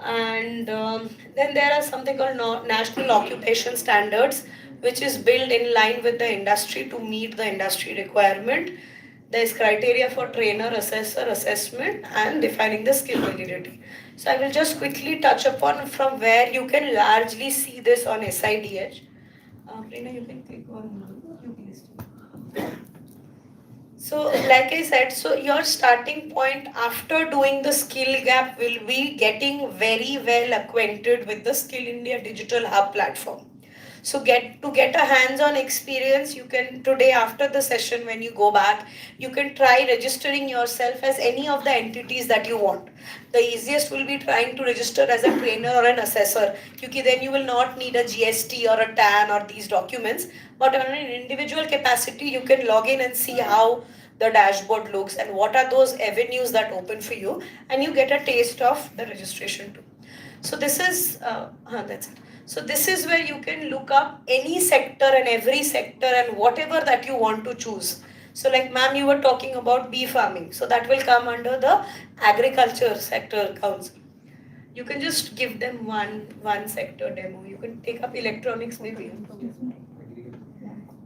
And then there are something called National Occupation Standards, which is built in line with the industry to meet the industry requirement. There is criteria for trainer, assessor, assessment, and defining the skill validity. So I will just quickly touch upon from where you can largely see this on SIDH. Prerna, you can click on UP. So like I said, so your starting point after doing the skill gap will be getting very well acquainted with the Skill India Digital Hub platform. So get a hands-on experience, you can today after the session when you go back, you can try registering yourself as any of the entities that you want. The easiest will be trying to register as a trainer or an assessor, because then you will not need a GST or a TAN or these documents. But on an individual capacity, you can log in and see how the dashboard looks and what are those avenues that open for you, and you get a taste of the registration too. So this is that's it. So this is where you can look up any sector and every sector and whatever that you want to choose. So like ma'am, you were talking about bee farming. So that will come under the agriculture sector council. You can just give them one sector demo. You can take up electronics maybe.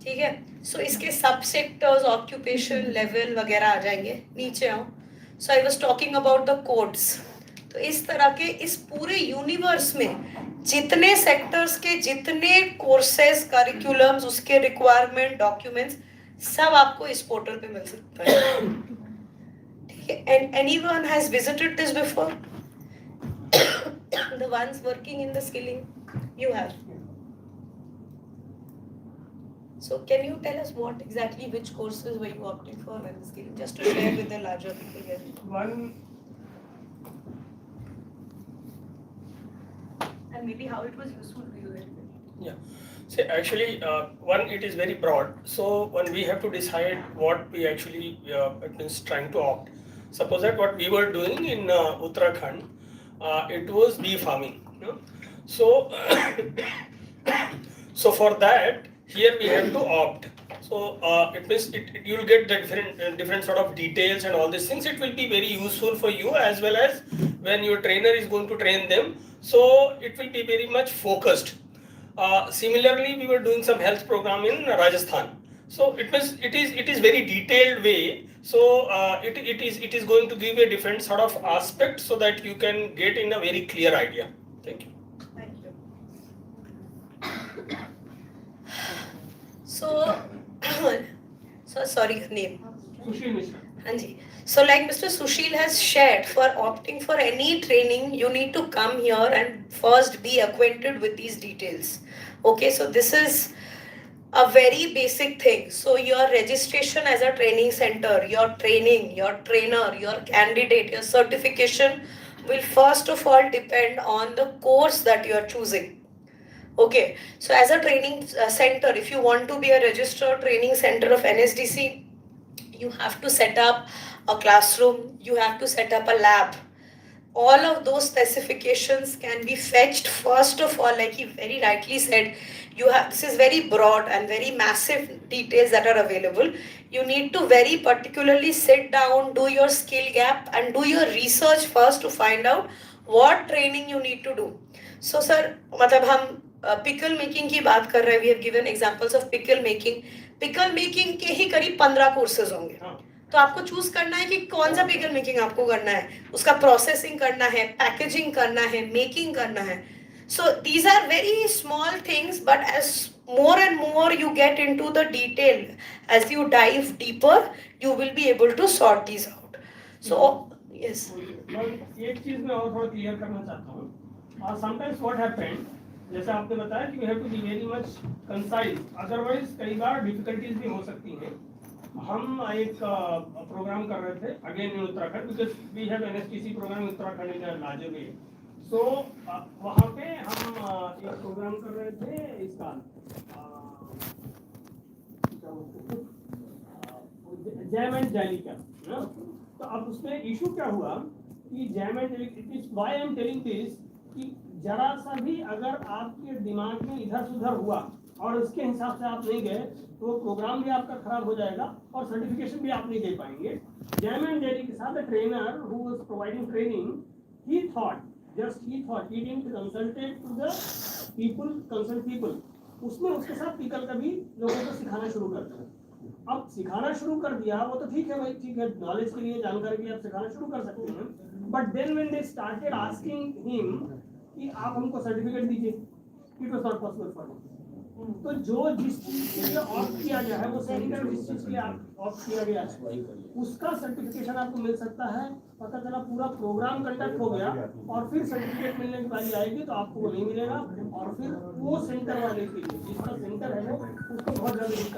ठीक है. So इसके सब sectors, occupation level वगैरह आ जाएंगे. नीचे आओ. So I was talking about the codes. तो इस तरह के इस पूरे यूनिवर्स में जितने सेक्टर्स के जितने कोर्सेज करिकुलम्स उसके रिक्वायरमेंट डॉक्यूमेंट्स सब आपको इस पोर्टल पे मिल सकता है. ठीक है. And anyone has visited this before? The ones working in the skilling you have. So can you tell us what exactly, which courses were you opting for in the skilling, just to share with the larger people here? And maybe how it was useful to you. Yeah. See, actually, one, it is very broad. So when we have to decide what we actually it means trying to opt. Suppose that what we were doing in Uttarakhand, it was bee farming. You know? So, so for that, here we have to opt. So it means you will get the different sort of details and all these things. It will be very useful for you as well as when your trainer is going to train them. So it will be very much focused. Similarly, we were doing some health program in Rajasthan. So it is very detailed way. So it is going to give a different sort of aspect so that you can get in a very clear idea. Thank you. Thank you. So, sorry, your name. Sushil Mishra. Hanji. So like Mr. Sushil has shared, for opting for any training, you need to come here and first be acquainted with these details. Okay, so this is a very basic thing. So your registration as a training center, your training, your trainer, your candidate, your certification will first of all depend on the course that you are choosing. Okay, so as a training center, if you want to be a registered training center of NSDC, you have to set up a classroom, you have to set up a lab. All of those specifications can be fetched first of all, like he very rightly said. This is very broad and very massive details that are available. You need to very particularly sit down, do your skill gap and do your research first to find out what training you need to do. So sir, मतलब हम pickle making की बात कर रहे हैं. We have given examples of pickle making. Pickle making के ही करीब 15 courses होंगे. तो आपको चूज करना है कि कौन सा पिकल मेकिंग आपको करना है, उसका प्रोसेसिंग करना है, पैकेजिंग करना है, मेकिंग करना है. So these are very small things, but as more and more you get into the detail, as you dive deeper, you will be able to sort these out. So yes. एक चीज मैं और थोड़ा clear करना चाहता हूँ. Sometimes what happened, जैसे आपने बताया कि you have to be very much concise, otherwise कई बार difficulties भी हो सकती हैं. हम एक प्रोग्राम कर रहे थे again in Uttarakhand, because we have NSTC programme in Uttarakhand in larger way. So वहाँ पे हम एक प्रोग्राम कर रहे थे इसका जैम एंड जैली का. तो अब उसमें इशू क्या हुआ कि jam and jelly, it is why I am telling this, कि जरा सा भी अगर आपके दिमाग में इधर से उधर हुआ और उसके हिसाब से आप नहीं गए तो प्रोग्राम भी आपका खराब हो जाएगा और सर्टिफिकेशन भी आप नहीं दे पाएंगे. जैम एंड जेरी के साथ trainer who was providing training, he thought he didn't consulted to the people, consult people. उसने उसके साथ पिकल का भी लोगों को सिखाना शुरू कर दिया. अब सिखाना शुरू कर दिया वो तो ठीक है भाई, ठीक है, नॉलेज के लिए, जानकारी के लिए आप सिखाना शुरू कर सकते हैं. But then when they started asking him कि आप हमको सर्टिफिकेट दीजिए, it was not possible for him. तो जो जिस चीज के लिए ऑप्ट किया गया है, वो सही कर जिस चीज के लिए ऑप्ट किया गया है उसका सर्टिफिकेशन आपको मिल सकता है. पता चला पूरा प्रोग्राम कंडक्ट हो गया और फिर सर्टिफिकेट मिलने की बारी आएगी तो आपको वो नहीं मिलेगा, और फिर वो सेंटर वाले के लिए, जिसका सेंटर है वो उसको बहुत ज्यादा दिक्कत